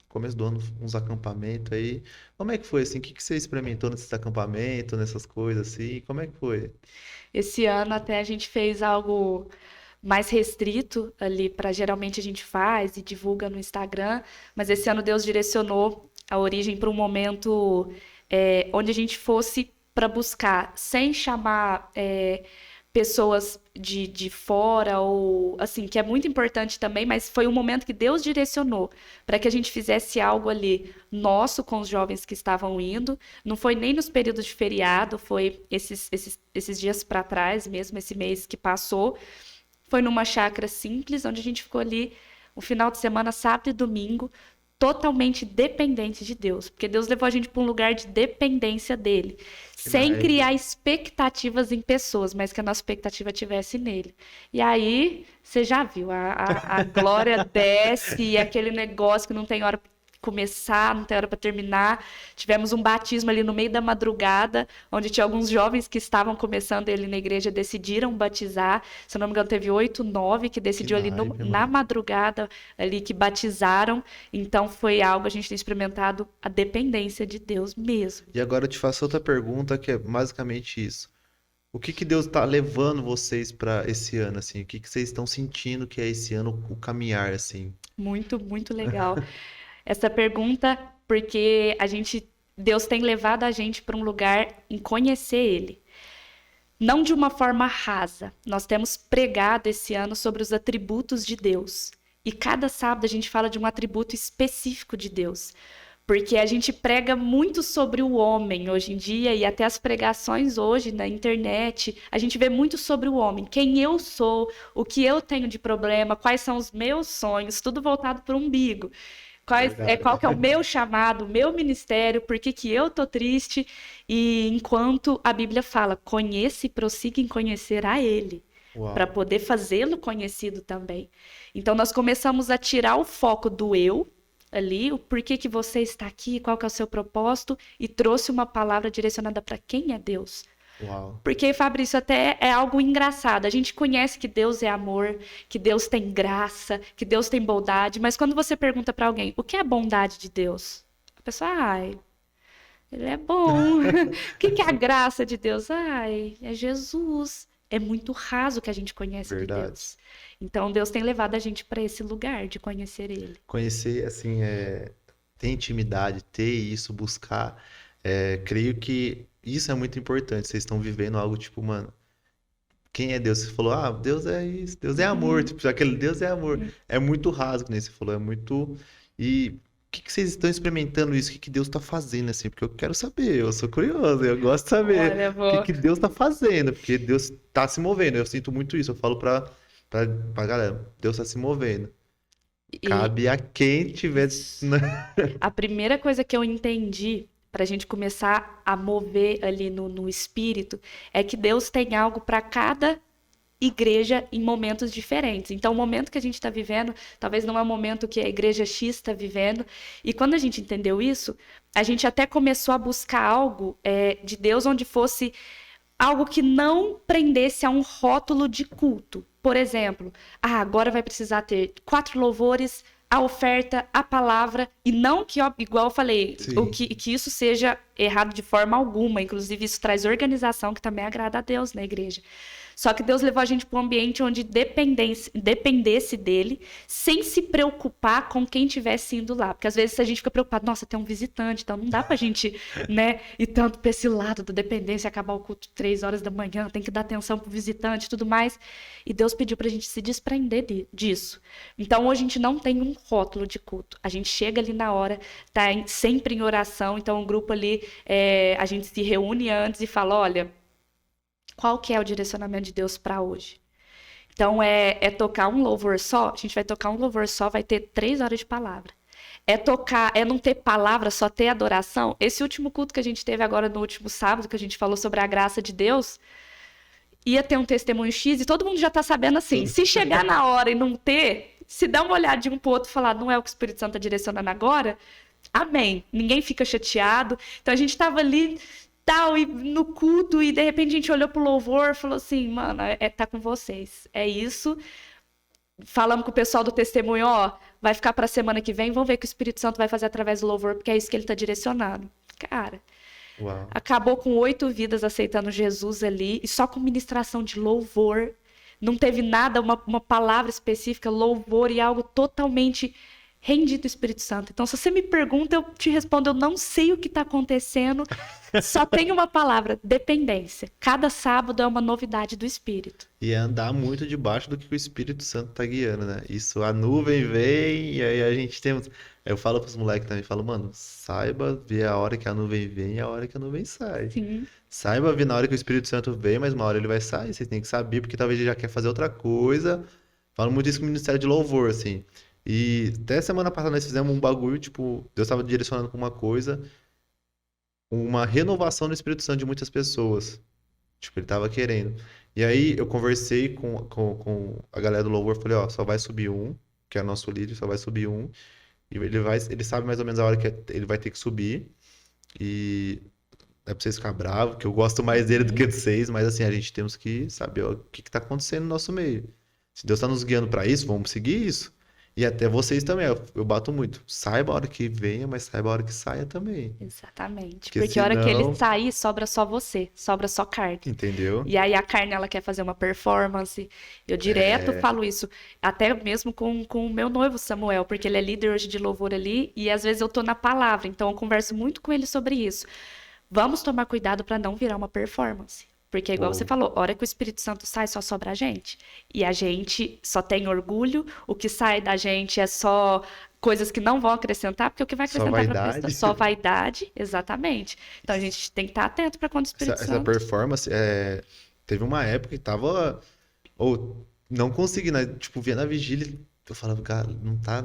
começo do ano uns acampamentos aí. Como é que foi assim? O que que você experimentou nesses acampamentos, nessas coisas assim? Como é que foi? Esse ano até a gente fez algo mais restrito ali para geralmente a gente faz e divulga no Instagram, mas esse ano Deus direcionou a origem para um momento onde a gente fosse para buscar, sem chamar pessoas de fora ou assim, que é muito importante também, mas foi um momento que Deus direcionou para que a gente fizesse algo ali nosso com os jovens que estavam indo. Não foi nem nos períodos de feriado, foi esses dias para trás mesmo, esse mês que passou. Foi numa chácara simples, onde a gente ficou ali um final de semana, sábado e domingo, totalmente dependente de Deus, porque Deus levou a gente para um lugar de dependência dele, sem nice. criar expectativas em pessoas, mas que a nossa expectativa tivesse nele. E aí, você já viu, a glória desce e aquele negócio que não tem hora para começar, não tem hora para terminar. Tivemos um batismo ali no meio da madrugada, onde tinha alguns jovens que estavam começando ali na igreja, decidiram batizar. Se eu não me engano, teve 8, 9 que decidiu ali vibe, na mano. madrugada, ali que batizaram. Então foi algo, a gente tem experimentado a dependência de Deus mesmo. E agora eu te faço outra pergunta que é basicamente isso. O que que Deus está levando vocês para esse ano assim? O que que vocês estão sentindo que é esse ano o caminhar assim? Muito, muito legal. Essa pergunta porque Deus tem levado a gente para um lugar em conhecer Ele. Não de uma forma rasa. Nós temos pregado esse ano sobre os atributos de Deus. E cada sábado a gente fala de um atributo específico de Deus. Porque a gente prega muito sobre o homem hoje em dia, e até as pregações hoje na internet, a gente vê muito sobre o homem. Quem eu sou, o que eu tenho de problema, quais são os meus sonhos, tudo voltado para o umbigo. Qual que é o meu chamado, o meu ministério, por que que eu tô triste. E enquanto a Bíblia fala, conheça e prossiga em conhecer a Ele, para poder fazê-lo conhecido também. Então nós começamos a tirar o foco do eu, ali, o porquê que você está aqui, qual que é o seu propósito, e trouxe uma palavra direcionada para quem é Deus. Uau. Porque, Fabrício, até é algo engraçado. A gente conhece que Deus é amor, que Deus tem graça, que Deus tem bondade, mas quando você pergunta para alguém, o que é a bondade de Deus? A pessoa, ai, ele é bom. O que é a graça de Deus? Ai, é Jesus. É muito raso o que a gente conhece de Deus. Então, Deus tem levado a gente para esse lugar de conhecer Ele. Conhecer, assim, ter intimidade, ter isso, buscar. Creio que isso é muito importante. Vocês estão vivendo algo tipo, mano, quem é Deus? Você falou, Deus é isso, Deus é amor. Tipo, aquele Deus é amor. É muito raso, que nem você falou, é muito... E o que vocês estão experimentando isso? O que Deus está fazendo, assim? Porque eu quero saber, eu sou curioso, eu gosto de saber o que Deus está fazendo, porque Deus está se movendo. Eu sinto muito isso, eu falo pra galera, Deus está se movendo. Cabe a quem tiver... A primeira coisa que eu entendi para a gente começar a mover ali no espírito é que Deus tem algo para cada igreja em momentos diferentes. Então, o momento que a gente está vivendo, talvez não é o momento que a igreja X está vivendo. E quando a gente entendeu isso, a gente até começou a buscar algo de Deus onde fosse algo que não prendesse a um rótulo de culto. Por exemplo, agora vai precisar ter 4 louvores, a oferta, a palavra, e não que, igual eu falei, que isso seja errado de forma alguma. Inclusive, isso traz organização, que também agrada a Deus na igreja. Só que Deus levou a gente para um ambiente onde dependesse dele, sem se preocupar com quem estivesse indo lá. Porque às vezes a gente fica preocupado, nossa, tem um visitante, então não dá pra gente, né, ir tanto para esse lado da dependência, acabar o culto 3 horas da manhã, tem que dar atenção pro visitante e tudo mais. E Deus pediu pra gente se desprender disso. Então hoje a gente não tem um rótulo de culto. A gente chega ali na hora, tá sempre em oração, então o grupo ali, a gente se reúne antes e fala, olha, qual que é o direcionamento de Deus para hoje? Então, é tocar um louvor só, a gente vai tocar um louvor só, vai ter 3 horas de palavra. É não ter palavra, só ter adoração. Esse último culto que a gente teve agora no último sábado, que a gente falou sobre a graça de Deus, ia ter um testemunho X e todo mundo já tá sabendo assim, se chegar na hora e não ter, se dá uma olhadinha um pro outro e falar, não é o que o Espírito Santo tá direcionando agora, amém. Ninguém fica chateado. Então, a gente tava ali... e no culto, e de repente a gente olhou pro louvor e falou assim, mano, tá com vocês, é isso. Falamos com o pessoal do testemunho, vai ficar pra semana que vem, vamos ver o que o Espírito Santo vai fazer através do louvor, porque é isso que ele tá direcionando. Cara, acabou com 8 vidas aceitando Jesus ali, e só com ministração de louvor, não teve nada, uma palavra específica, louvor, e algo totalmente... rendido ao Espírito Santo. Então, se você me pergunta, eu te respondo, eu não sei o que está acontecendo, só tem uma palavra, dependência. Cada sábado é uma novidade do Espírito. E é andar muito debaixo do que o Espírito Santo está guiando, né? Isso, a nuvem vem, e aí a gente tem... Eu falo para os moleques também, falo, mano, saiba ver a hora que a nuvem vem e a hora que a nuvem sai. Sim. Saiba ver na hora que o Espírito Santo vem, mas uma hora ele vai sair, vocês têm que saber, porque talvez ele já quer fazer outra coisa. Falo muito isso com o Ministério de Louvor, assim. E até semana passada nós fizemos um bagulho, tipo, Deus estava direcionando para uma coisa, uma renovação no Espírito Santo de muitas pessoas. Tipo, ele estava querendo. E aí eu conversei com a galera do louvor, falei, só vai subir um, que é nosso líder, só vai subir um. E ele sabe mais ou menos a hora que ele vai ter que subir. E não é pra vocês ficar bravos, que eu gosto mais dele do que de vocês, mas assim, a gente temos que saber o que tá acontecendo no nosso meio. Se Deus está nos guiando para isso, vamos seguir isso. E até vocês também, eu bato muito. Saiba a hora que venha, mas saiba a hora que saia também. Exatamente. Porque Porque a hora que ele senão, sair, sobra só você, sobra só carne. entendeu? E aí a carne, ela quer fazer uma performance. Eu direto É, falo isso, até mesmo com o meu noivo Samuel, porque ele é líder hoje de louvor ali, e às vezes eu tô na palavra, então eu converso muito com ele sobre isso. Vamos tomar cuidado para não virar uma performance. Porque, igual você pô, falou, a hora que o Espírito Santo sai, só sobra a gente. E a gente só tem orgulho, o que sai da gente é só coisas que não vão acrescentar, porque o que vai só acrescentar para Cristo? vaidade. Só vaidade, exatamente. Então a gente tem que estar atento para quando o Espírito Essa Santo. performance, teve uma época que tava, ou não consegui, né? Tipo, via na vigília, eu falava, cara, não tá,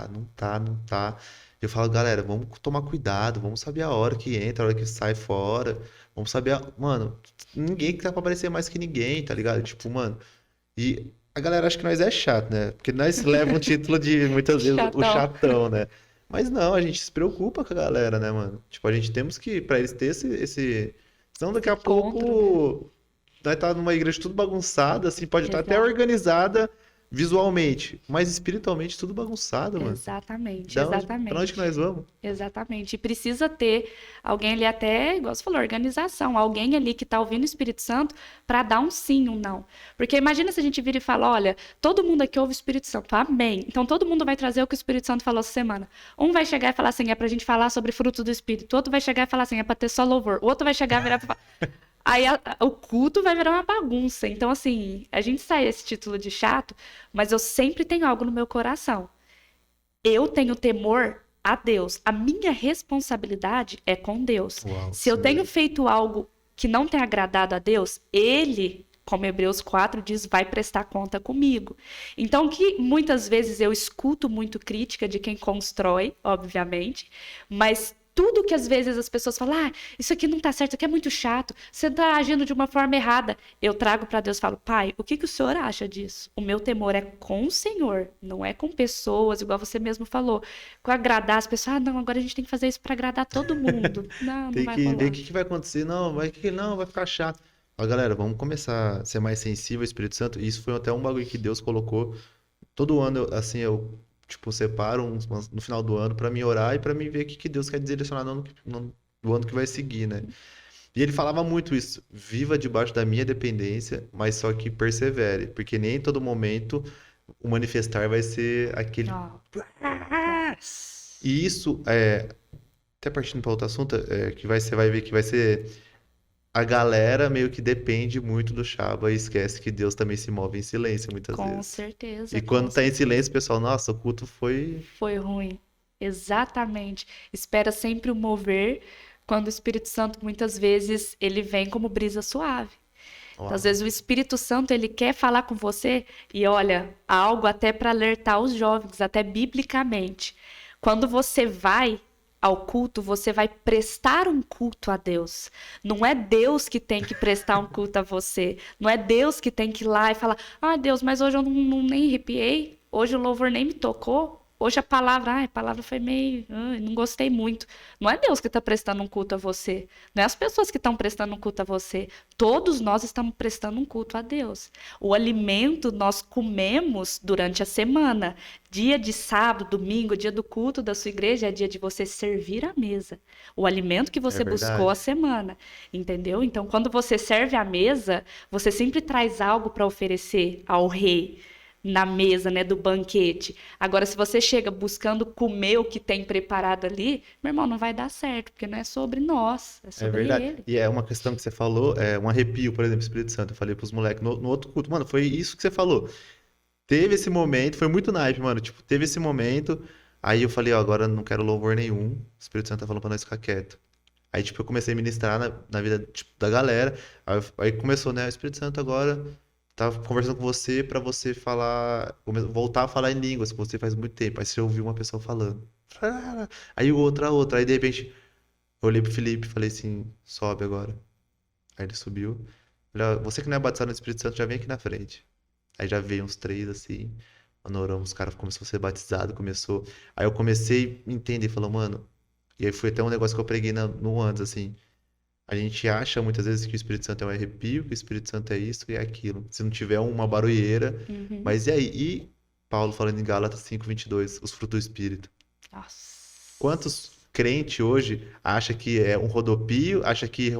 não tá. Eu falo, galera, vamos tomar cuidado, vamos saber a hora que entra, a hora que sai fora, vamos saber, mano, ninguém que tá pra aparecer mais que ninguém, tá ligado? Tipo, mano, e a galera acha que nós é chato, né? Porque nós leva um título de, muitas vezes, o Chatão. chatão, né? Mas não, a gente se preocupa com a galera, né, mano? Tipo, a gente temos que, pra eles terem esse... Senão daqui Esse a encontro, né? pouco nós tá numa igreja tudo bagunçada, assim, pode estar até Exato. organizada visualmente, mas espiritualmente tudo bagunçado, mano. Exatamente, Pra onde que exatamente. nós vamos? Exatamente. E precisa ter alguém ali, até, igual você falou, organização, alguém ali que está ouvindo o Espírito Santo para dar um sim, um não. Porque imagina se a gente vira e fala: olha, todo mundo aqui ouve o Espírito Santo, amém. Então todo mundo vai trazer o que o Espírito Santo falou essa semana. Um vai chegar e falar assim: é para a gente falar sobre frutos do Espírito. O outro vai chegar e falar assim: é para ter só louvor. O outro vai chegar e virar e falar. Aí o culto vai virar uma bagunça. Então, assim, a gente sai esse título de chato, mas eu sempre tenho algo no meu coração. Eu tenho temor a Deus. A minha responsabilidade é com Deus. Uau, Se eu isso tenho mesmo. feito algo que não tem agradado a Deus, Ele, como Hebreus 4 diz, vai prestar conta comigo. Então, que muitas vezes eu escuto muito crítica de quem constrói, obviamente, mas tudo que às vezes as pessoas falam, isso aqui não tá certo, isso aqui é muito chato, você tá agindo de uma forma errada. Eu trago para Deus e falo: Pai, o que que o Senhor acha disso? O meu temor é com o Senhor, não é com pessoas, igual você mesmo falou, com agradar as pessoas. Não, agora a gente tem que fazer isso para agradar todo mundo. Não, não Tem vai que ver o rolar. que que vai acontecer. Não, vai ficar chato. Ó, galera, vamos começar a ser mais sensível ao Espírito Santo. E isso foi até um bagulho que Deus colocou. Todo ano, assim, eu, tipo, separo no final do ano pra me orar e pra mim ver o que que Deus quer direcionar no ano que vai seguir, né? E ele falava muito isso. Viva debaixo da minha dependência, mas só que persevere. Porque nem em todo momento o manifestar vai ser aquele. Ó, yes. E isso, até partindo para outro assunto, que você vai ver que vai ser. A galera meio que depende muito do Chaba e esquece que Deus também se move em silêncio muitas Com vezes. E certeza, com quando tá em certeza. silêncio, o pessoal, nossa, o culto foi. Foi ruim. Exatamente. Espera sempre o mover, quando o Espírito Santo, muitas vezes, ele vem como brisa suave. Então, às Uau, vezes, o Espírito Santo, ele quer falar com você e, olha, há algo até para alertar os jovens, até biblicamente. Quando você vai ao culto, você vai prestar um culto a Deus. Não é Deus que tem que prestar um culto a você. Não é Deus que tem que ir lá e falar: Deus, mas hoje eu nem arrepiei. Hoje o louvor nem me tocou. Hoje a palavra foi meio, não gostei muito. Não é Deus que está prestando um culto a você. Não é as pessoas que estão prestando um culto a você. Todos nós estamos prestando um culto a Deus. O alimento nós comemos durante a semana. Dia de sábado, domingo, dia do culto da sua igreja é dia de você servir a mesa. O alimento que é você buscou a verdade. semana, entendeu? Então, quando você serve a mesa, você sempre traz algo para oferecer ao rei na mesa, né, do banquete. Agora, se você chega buscando comer o que tem preparado ali, meu irmão, não vai dar certo, porque não é sobre nós, é É sobre verdade. ele. E é uma questão que você falou, um arrepio, por exemplo, Espírito Santo. Eu falei pros moleques no outro culto. Mano, foi isso que você falou. Teve esse momento, foi muito naipe, mano. Tipo, teve esse momento. Aí eu falei, ó, agora eu não quero louvor nenhum. O Espírito Santo tá falando pra nós ficar quieto. Aí, tipo, eu comecei a ministrar na vida, tipo, da galera. Aí começou, né? O Espírito Santo agora tá conversando com você pra você falar, voltar a falar em línguas, que você faz muito tempo. Aí você ouviu uma pessoa falando. Aí outra, outra. Aí, de repente, eu olhei pro Felipe e falei assim, sobe agora. Aí ele subiu. Falei, ó, você que não é batizado no Espírito Santo, já vem aqui na frente. Aí já veio uns três assim. Mano, oramos, os caras começaram a ser batizados, começou. Aí eu comecei a entender, falou, mano. E aí foi até um negócio que eu preguei no antes, assim. A gente acha muitas vezes que o Espírito Santo é um arrepio, que o Espírito Santo é isso e é aquilo. Se não tiver uma barulheira. Uhum. Mas e aí? Paulo falando em Gálatas 5:22, os frutos do Espírito. Nossa. Quantos crente hoje acha que é um rodopio, acha que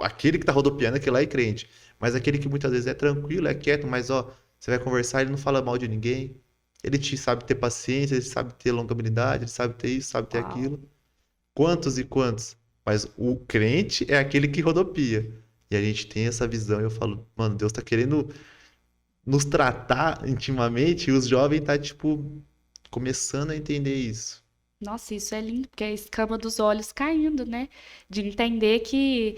aquele que tá rodopiando aquele lá é crente, mas aquele que muitas vezes é tranquilo, é quieto, mas ó, você vai conversar, ele não fala mal de ninguém, ele te sabe ter paciência, ele sabe ter longanimidade, ele sabe ter isso, sabe ter Uau. aquilo. Quantos e quantos? Mas o crente é aquele que rodopia. E a gente tem essa visão e eu falo, mano, Deus tá querendo nos tratar intimamente e os jovens tá, tipo, começando a entender isso. Nossa, isso é lindo, porque é a escama dos olhos caindo, né? De entender que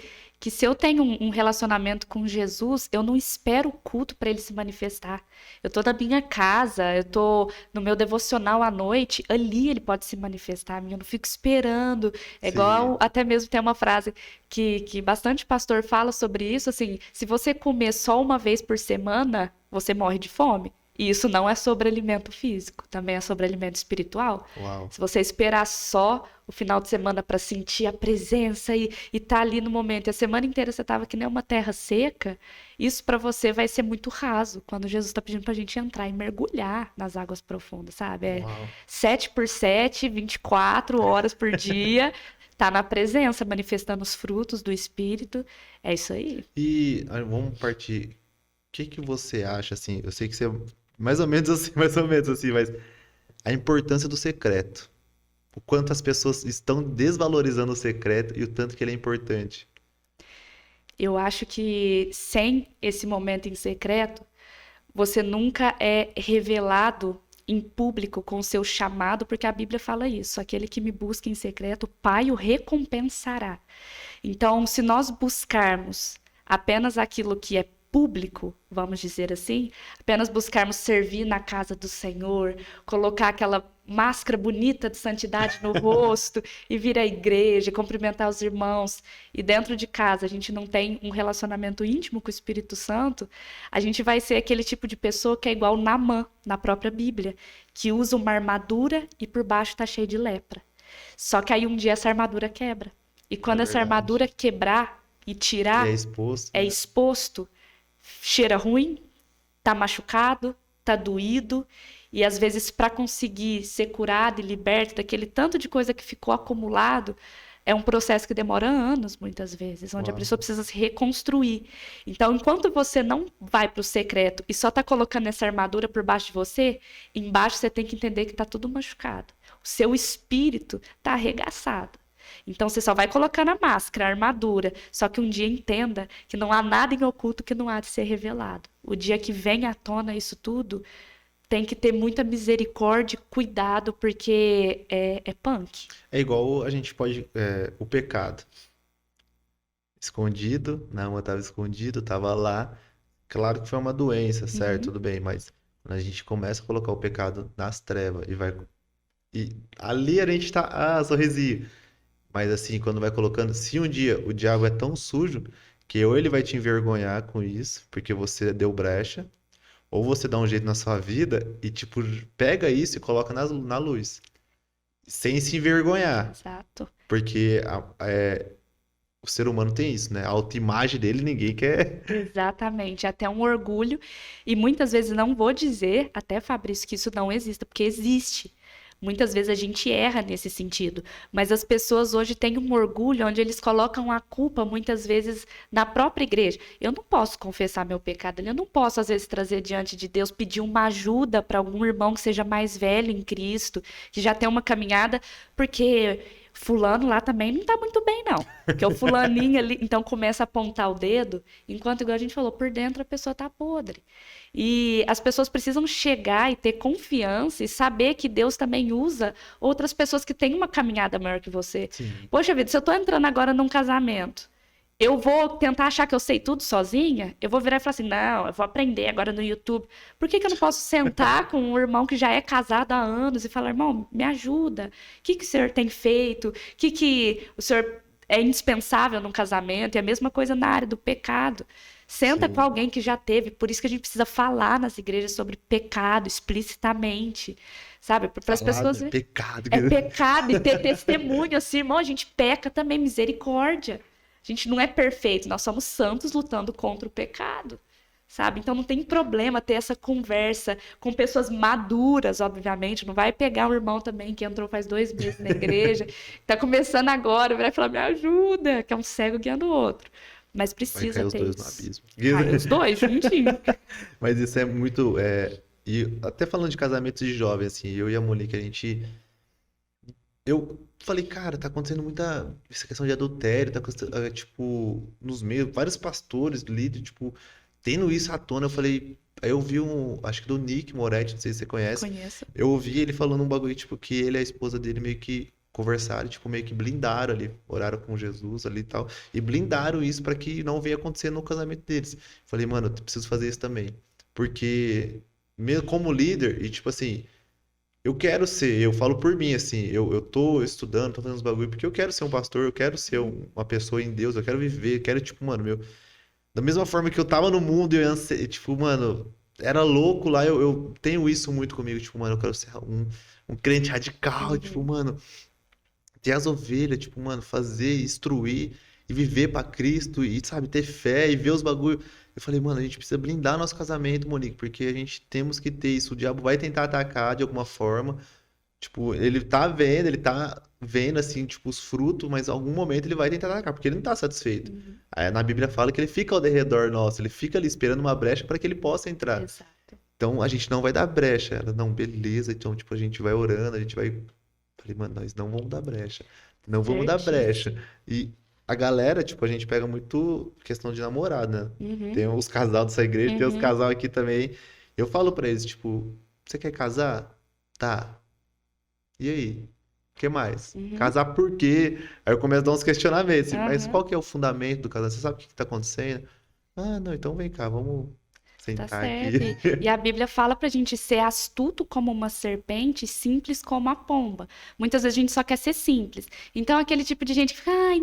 se eu tenho um relacionamento com Jesus, eu não espero o culto para ele se manifestar. Eu tô na minha casa, eu tô no meu devocional à noite, ali ele pode se manifestar a mim, eu não fico esperando. É igual, Sim, até mesmo tem uma frase que bastante pastor fala sobre isso, assim, se você comer só uma vez por semana, você morre de fome. E isso não é sobre alimento físico, também é sobre alimento espiritual. uau. Se você esperar só o final de semana para sentir a presença e tá ali no momento, e a semana inteira você tava que nem uma terra seca, isso para você vai ser muito raso, quando Jesus está pedindo pra gente entrar e mergulhar nas águas profundas, sabe? É Uau. 7 por 7, 24 horas por dia, tá na presença, manifestando os frutos do Espírito. É isso aí. E vamos partir. O que que você acha, assim? Eu sei que você é mais ou menos assim, mais ou menos assim, mas a importância do secreto. O quanto as pessoas estão desvalorizando o secreto e o tanto que ele é importante. Eu acho que sem esse momento em secreto, você nunca é revelado em público com o seu chamado, porque a Bíblia fala isso. Aquele que me busca em secreto, o Pai o recompensará. Então, se nós buscarmos apenas aquilo que é público, vamos dizer assim, apenas buscarmos servir na casa do Senhor, colocar aquela máscara bonita de santidade no rosto e vir à igreja, cumprimentar os irmãos, e dentro de casa a gente não tem um relacionamento íntimo com o Espírito Santo, a gente vai ser aquele tipo de pessoa que é igual Naamã, na própria Bíblia, que usa uma armadura e por baixo está cheio de lepra. Só que aí um dia essa armadura quebra. E É quando essa verdade. armadura quebrar e E é tirar, exposto, é né? exposto, cheira ruim, tá machucado, tá doído, e às vezes para conseguir ser curado e liberto daquele tanto de coisa que ficou acumulado, é um processo que demora anos, muitas vezes, onde a Uau. pessoa precisa se reconstruir. Então, enquanto você não vai para o secreto e só tá colocando essa armadura por baixo de você, embaixo você tem que entender que tá tudo machucado. O seu espírito tá arregaçado. Então você só vai colocando a máscara, a armadura. Só que um dia entenda que não há nada em oculto que não há de ser revelado. O dia que vem à tona isso tudo, tem que ter muita misericórdia, cuidado, porque é punk. É igual a gente pode. O pecado. Escondido, Naama estava escondido, estava lá. Claro que foi uma doença, certo? Uhum. Tudo bem, mas quando a gente começa a colocar o pecado nas trevas e vai. E ali a gente tá. Ah, sorrisinho. Mas assim, quando vai colocando. Se um dia o diabo é tão sujo que ou ele vai te envergonhar com isso, porque você deu brecha, ou você dá um jeito na sua vida e, tipo, pega isso e coloca na luz. Sem se envergonhar. Exato. Porque o ser humano tem isso, né? A autoimagem dele ninguém quer. Exatamente, até um orgulho. E muitas vezes não vou dizer, até Fabrício, que isso não exista, porque existe. Muitas vezes a gente erra nesse sentido, mas as pessoas hoje têm um orgulho onde eles colocam a culpa muitas vezes na própria igreja. Eu não posso confessar meu pecado, eu não posso às vezes trazer diante de Deus, pedir uma ajuda para algum irmão que seja mais velho em Cristo, que já tem uma caminhada, porque fulano lá também não tá muito bem não. Porque o fulaninho ali, então começa a apontar o dedo, enquanto igual a gente falou, por dentro a pessoa tá podre. E as pessoas precisam chegar e ter confiança e saber que Deus também usa outras pessoas que têm uma caminhada maior que você. Sim. Poxa vida, se eu tô entrando agora num casamento, eu vou tentar achar que eu sei tudo sozinha? Eu vou virar e falar assim, não, eu vou aprender agora no YouTube. Por que que eu não posso sentar com um irmão que já é casado há anos e falar, irmão, me ajuda. O que que o senhor tem feito? O que o senhor é indispensável num casamento? E a mesma coisa na área do pecado. Senta com Sim. alguém que já teve, por isso que a gente precisa falar nas igrejas sobre pecado explicitamente, sabe? Para as Falar, pessoas né? Pecado. é pecado e ter testemunho assim, irmão, a gente peca também, misericórdia. A gente não é perfeito, nós somos santos lutando contra o pecado, sabe? Então não tem problema ter essa conversa com pessoas maduras, obviamente. Não vai pegar um irmão também que entrou faz 2 meses na igreja, tá começando agora, vai falar, me ajuda, que é um cego guiando o outro. Mas Vai precisa cair os ter dois no isso. abismo. Cai os dois juntinho. Mas isso é muito. E até falando de casamentos de jovem, assim, eu e a Monique, a gente. Eu falei, cara, tá acontecendo muita. Essa questão de adultério, tá acontecendo, tipo, nos meios, vários pastores, líderes, tipo, tendo isso à tona. Eu falei. Aí eu vi acho que do Nick Moretti, não sei se você conhece. Conheço. Eu ouvi ele falando um bagulho, tipo, que ele e a esposa dele meio que conversaram, tipo, meio que blindaram ali, oraram com Jesus ali e tal, e blindaram isso pra que não venha acontecer no casamento deles. Falei, mano, eu preciso fazer isso também. Porque, mesmo como líder, e tipo assim, eu quero ser, eu falo por mim, assim, eu tô estudando, tô fazendo os bagulho, porque eu quero ser um pastor, eu quero ser uma pessoa em Deus, eu quero viver, eu quero, tipo, mano, meu, da mesma forma que eu tava no mundo e eu, tipo, mano, era louco lá, eu tenho isso muito comigo, tipo, mano, eu quero ser um crente radical, tipo, Uhum. mano, ter as ovelhas, tipo, mano, fazer, instruir e viver pra Cristo e, sabe, ter fé e ver os bagulho. Eu falei, mano, a gente precisa blindar nosso casamento, Monique, porque a gente temos que ter isso. O diabo vai tentar atacar de alguma forma. Tipo, ele tá vendo, assim, tipo, os frutos, mas em algum momento ele vai tentar atacar, porque ele não tá satisfeito. Uhum. Aí na Bíblia fala que ele fica ao derredor nosso, ele fica ali esperando uma brecha para que ele possa entrar. Exato. Então a gente não vai dar brecha. Ela, não, beleza. Então, tipo, a gente vai orando, a gente vai. Falei, mano, nós não vamos dar brecha. Não vamos dar brecha. Certíssimo. E a galera, tipo, a gente pega muito questão de namorado, né? Uhum. Tem os casal dessa igreja, tem os Uhum. casal aqui também. Eu falo pra eles, tipo, você quer casar? Tá. E aí? O que mais? Uhum. Casar por quê? Aí eu começo a dar uns questionamentos. Assim, mas Aham. qual que é o fundamento do casamento? Você sabe o que que tá acontecendo? Ah, não, então vem cá, vamos Tá sentar aqui. certo. E a Bíblia fala pra gente ser astuto como uma serpente, simples como a pomba. Muitas vezes a gente só quer ser simples. Então, aquele tipo de gente que fica, ai,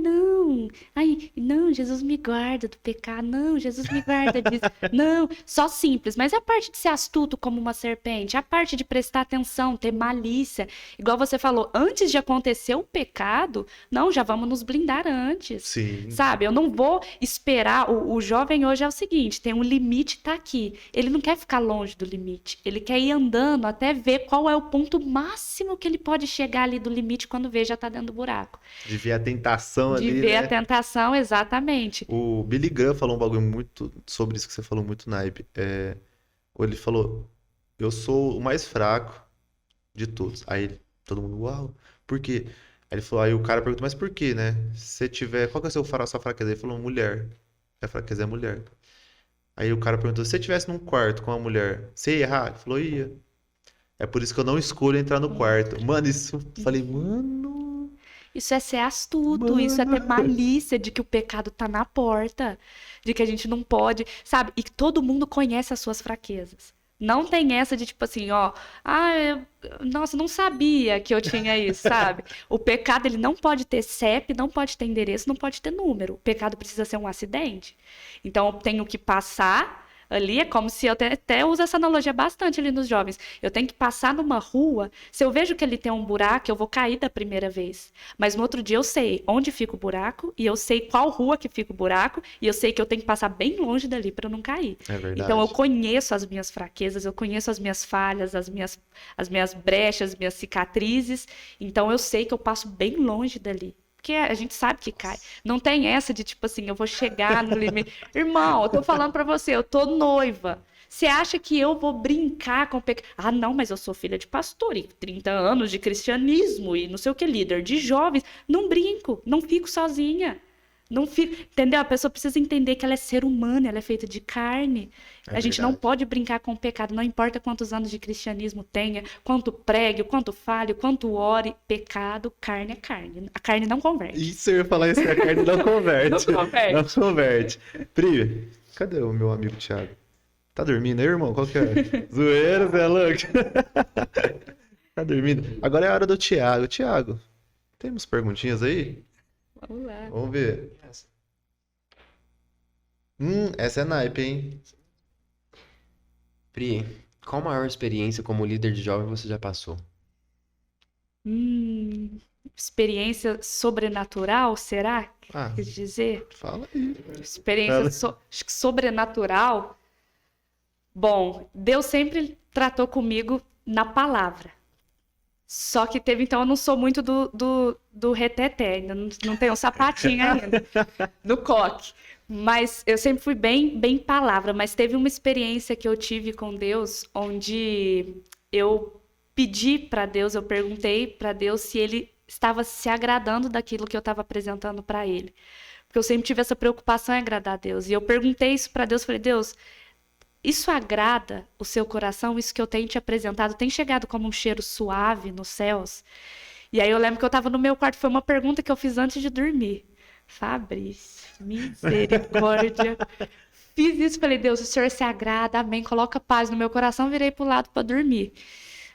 não, Jesus me guarda do pecado, não, Jesus me guarda disso. Não, só simples. Mas a parte de ser astuto como uma serpente, a parte de prestar atenção, ter malícia, igual você falou, antes de acontecer o pecado, não, já vamos nos blindar antes. Sim, Sabe, eu não vou esperar. O jovem hoje é o seguinte: tem um limite, tá aqui. Ele não quer ficar longe do limite. Ele quer ir andando até ver qual é o ponto máximo que ele pode chegar ali do limite quando vê já tá dentro do buraco. de ver a tentação De ali, ver a né? tentação, exatamente. O Billy Graham falou um bagulho muito sobre isso que você falou muito, Naipe. Ele falou, eu sou o mais fraco de todos. Todo mundo, uau, por quê? Aí ele falou, aí o cara perguntou, mas por quê, né? Se você tiver, qual que é a sua fraqueza? Ele falou, mulher. A fraqueza é mulher. Aí o cara perguntou, se você estivesse num quarto com uma mulher, você ia errar? Ele falou, ia. É por isso que eu não escolho entrar no quarto. Mano, isso, falei, mano, Isso é ser astuto, isso é ter mano. malícia de que o pecado tá na porta, de que a gente não pode, sabe? E que todo mundo conhece as suas fraquezas. Não tem essa de tipo assim, ó, nossa, não sabia que eu tinha isso, sabe? O pecado, ele não pode ter CEP, não pode ter endereço, não pode ter número. O pecado precisa ser um acidente. Então, eu tenho que passar ali, é como se eu até uso essa analogia bastante ali nos jovens. Eu tenho que passar numa rua, se eu vejo que ali tem um buraco, eu vou cair da primeira vez. Mas no outro dia eu sei onde fica o buraco, e eu sei qual rua que fica o buraco, e eu sei que eu tenho que passar bem longe dali para eu não cair. É Então eu verdade. conheço as minhas fraquezas, eu conheço as minhas falhas, as minhas brechas, as minhas cicatrizes. Então eu sei que eu passo bem longe dali. Porque a gente sabe que cai. Não tem essa de tipo assim, eu vou chegar no limite. Irmão, eu tô falando pra você, eu tô noiva. Você acha que eu vou brincar com o pecado? Ah, não, mas eu sou filha de pastor e 30 anos de cristianismo e não sei o que, líder de jovens. Não brinco, não fico sozinha. Não fico, entendeu? A pessoa precisa entender que ela é ser humana, ela é feita de carne. É A gente não verdade. pode brincar com o pecado, não importa quantos anos de cristianismo tenha, quanto pregue, quanto fale, quanto ore, pecado, carne é carne. A carne não converte. Isso eu ia falar isso, que a carne não Não converte. Não converte. converte. Pri, cadê o meu amigo Thiago? Tá dormindo aí, irmão? Qual que é? Zoeira, você é louco? Tá dormindo? Agora é a hora do Thiago. Thiago, temos perguntinhas aí? Vamos lá. Vamos ver. Essa é naipe, hein? Pri, qual maior experiência como líder de jovem você já passou? Experiência sobrenatural, será que Ah, quis dizer? fala aí. Experiência Fala. acho que sobrenatural. Bom, Deus sempre tratou comigo na palavra. Só que teve, então, eu não sou muito do reteté, ainda não tenho um sapatinho ainda, do coque. Mas eu sempre fui bem palavra, mas teve uma experiência que eu tive com Deus, onde eu pedi para Deus, eu perguntei para Deus se ele estava se agradando daquilo que eu estava apresentando para ele. Porque eu sempre tive essa preocupação em agradar a Deus. E eu perguntei isso para Deus, falei, Deus, isso agrada o seu coração? Isso que eu tenho te apresentado tem chegado como um cheiro suave nos céus? E aí eu lembro que eu estava no meu quarto, foi uma pergunta que eu fiz antes de dormir. Fabrício, misericórdia. Fiz isso, falei, Deus, o Senhor se agrada, amém. Coloca paz no meu coração, virei pro lado para dormir.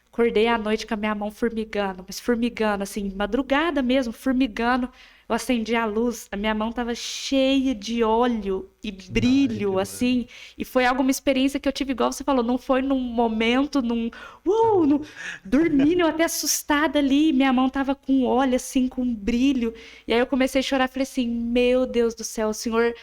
Acordei à noite com a minha mão formigando, mas formigando, assim, madrugada mesmo, formigando. Eu acendi a luz, a minha mão estava cheia de óleo e brilho, mágico, assim. E foi alguma experiência que eu tive, igual você falou, não foi num momento, dormindo, eu até assustada ali. Minha mão estava com óleo, assim, com brilho. E aí eu comecei a chorar, falei assim, meu Deus do céu, o Senhor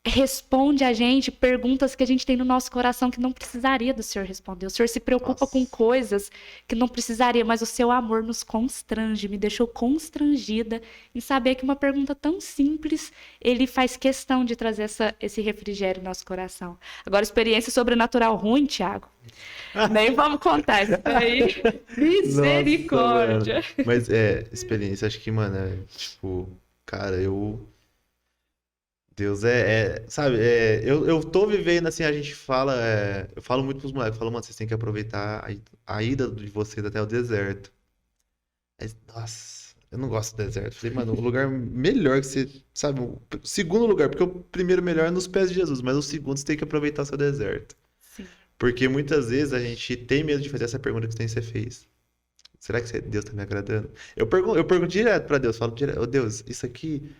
responde a gente perguntas que a gente tem no nosso coração que não precisaria do Senhor responder. O Senhor se preocupa com coisas que não precisaria, mas o seu amor nos constrange, me deixou constrangida em saber que uma pergunta tão simples, ele faz questão de trazer esse refrigério no nosso coração. Agora, experiência sobrenatural ruim, Thiago, nem vamos contar isso aí. Misericórdia. Nossa, mano. Mas experiência, acho que, mano, tipo, cara, Deus sabe, eu tô vivendo assim, a gente fala, eu falo muito pros moleques, eu falo, mano, vocês têm que aproveitar a ida de vocês até o deserto. Nossa, eu não gosto do deserto. Falei, mano, o lugar melhor que você, sabe, o segundo lugar, porque o primeiro melhor é nos pés de Jesus, mas o segundo você tem que aproveitar o seu deserto. Sim. Porque muitas vezes a gente tem medo de fazer essa pergunta que você fez. Será que Deus tá me agradando? Eu pergunto direto pra Deus, falo direto, ô Deus, isso aqui.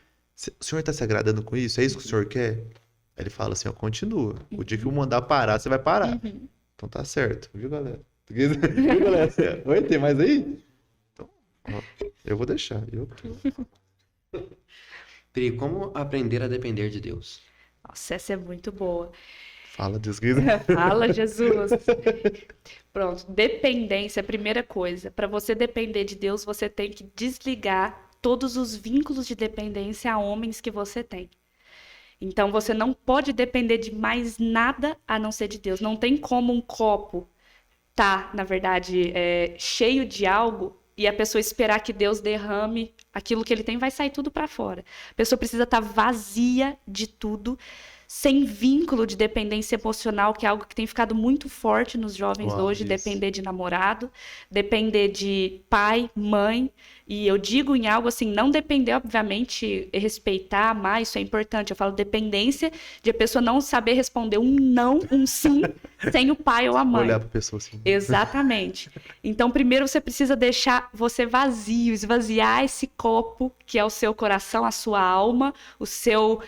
O senhor está se agradando com isso? É isso que o senhor quer? Aí ele fala assim, ó, continua. O dia que eu mandar parar, você vai parar. Então tá certo, viu, galera? Viu, galera? Oi, tem mais aí? Então, ó, eu vou deixar. Pri, como aprender a depender de Deus? Nossa, essa é muito boa. Fala, Deus. Fala, Jesus. Pronto, dependência é a primeira coisa. Para você depender de Deus, você tem que desligar todos os vínculos de dependência a homens que você tem. Então, você não pode depender de mais nada a não ser de Deus. Não tem como um copo na verdade, cheio de algo e a pessoa esperar que Deus derrame aquilo que ele tem, vai sair tudo para fora. A pessoa precisa estar vazia de tudo, sem vínculo de dependência emocional, que é algo que tem ficado muito forte nos jovens hoje, depender de namorado, depender de pai, mãe. E eu digo em algo assim, não depender, obviamente, respeitar, amar, isso é importante. Eu falo dependência de a pessoa não saber responder um não, um sim, sem o pai ou a mãe. Olhar para a pessoa assim. Exatamente. Então, primeiro você precisa deixar você vazio, esvaziar esse copo, que é o seu coração, a sua alma, o seu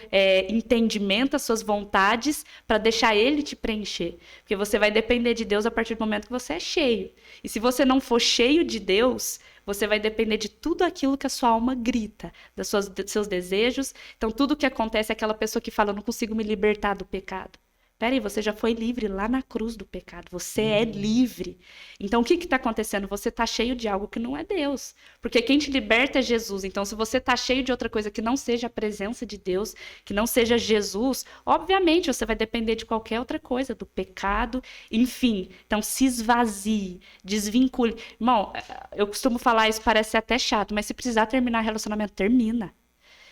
entendimento, as suas vontades, para deixar ele te preencher. Porque você vai depender de Deus a partir do momento que você é cheio. E se você não for cheio de Deus, você vai depender de tudo aquilo que a sua alma grita, dos seus desejos. Então, tudo que acontece é aquela pessoa que fala, eu não consigo me libertar do pecado. Peraí, você já foi livre lá na cruz do pecado. Você é livre. Então, o que está acontecendo? Você está cheio de algo que não é Deus. Porque quem te liberta é Jesus. Então, se você está cheio de outra coisa que não seja a presença de Deus, que não seja Jesus, obviamente você vai depender de qualquer outra coisa, do pecado, enfim. Então, se esvazie, desvincule. Irmão, eu costumo falar isso, parece até chato, mas se precisar terminar relacionamento, termina.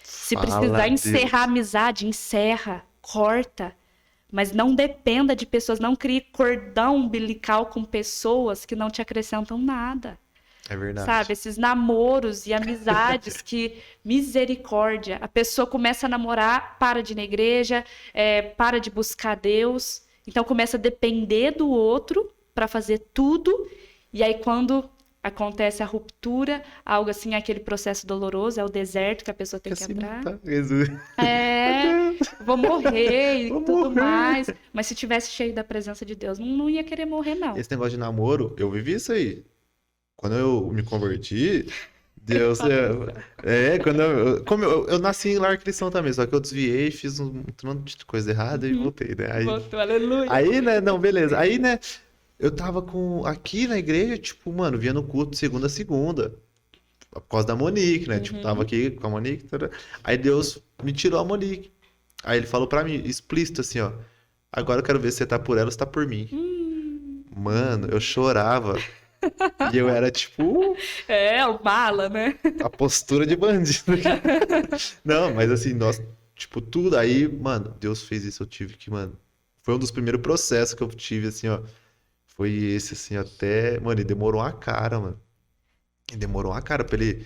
Se precisar encerrar a amizade, encerra, corta. Mas não dependa de pessoas, não crie cordão umbilical com pessoas que não te acrescentam nada. É verdade. Sabe, esses namoros e amizades que, misericórdia, a pessoa começa a namorar, para de ir na igreja, para de buscar Deus, então começa a depender do outro para fazer tudo, e aí quando acontece a ruptura, algo assim, aquele processo doloroso, é o deserto que a pessoa tem que entrar. Tá, Jesus. Vou morrer e tudo mais. Mas se tivesse cheio da presença de Deus, não ia querer morrer, não. Esse negócio de namoro, eu vivi isso aí. Quando eu me converti, Deus, como eu nasci em lar cristão também, só que eu desviei, fiz um monte de coisa errada e voltei, né? Voltou, aleluia. Aí, né, não, beleza. Aí, né, eu tava aqui na igreja, tipo, mano, via no culto segunda a segunda, por causa da Monique, né? Tipo, tava aqui com a Monique, aí Deus me tirou a Monique. Aí ele falou pra mim, explícito assim, ó, agora eu quero ver se você tá por ela ou se tá por mim. Mano, eu chorava. E eu era tipo O mala, né? a postura de bandido. Não, mas assim, nós, tipo, tudo. Aí, mano, Deus fez isso, eu tive que, mano. Foi um dos primeiros processos que eu tive, assim, ó. Foi esse, assim, até. Mano, e demorou uma cara, mano. E demorou uma cara pra ele,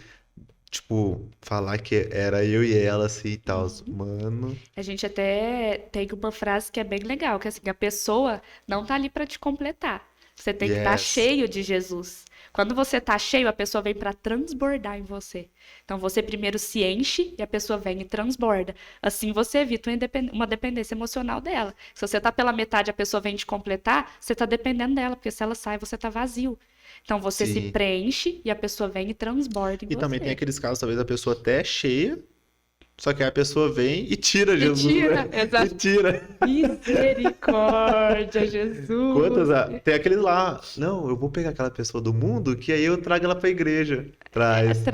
tipo, falar que era eu e ela, assim e tal. Mano. A gente até tem uma frase que é bem legal, que é assim, a pessoa não tá ali para te completar. Você tem que estar Yes. cheio de Jesus. Quando você tá cheio, a pessoa vem para transbordar em você. Então você primeiro se enche e a pessoa vem e transborda. Assim você evita uma dependência emocional dela. Se você tá pela metade, a pessoa vem te completar, você tá dependendo dela, porque se ela sai, você tá vazio. Então você se Sim. preenche e a pessoa vem e transborda em E também tem você. aqueles casos, talvez a pessoa até é cheia, só que aí a pessoa vem e tira Jesus, tira, né? exato. E tira. Misericórdia, Jesus. Tem aqueles lá, não, eu vou pegar aquela pessoa do mundo que aí eu trago ela pra igreja. Traz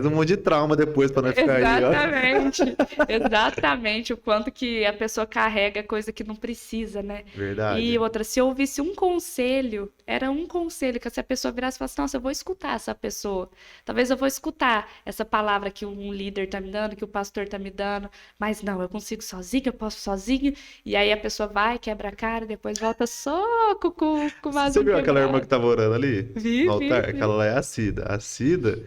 um monte de trauma depois pra não ficar aí, ó. Exatamente. Exatamente. O quanto que a pessoa carrega coisa que não precisa, né? Verdade. E outra, se eu ouvisse um conselho, era um conselho que se a pessoa virasse e falasse, nossa, eu vou escutar essa pessoa. Talvez eu vou escutar essa palavra que um líder tá me dando, que o pastor tá me dando, mas não, eu consigo sozinho, eu posso sozinho. E aí a pessoa vai, quebra a cara, depois volta só com o vaso Você viu aquela quebrado. irmã que tava orando ali? Vi, No vi, altar? vi. Aquela lá é a Cida. A Cida.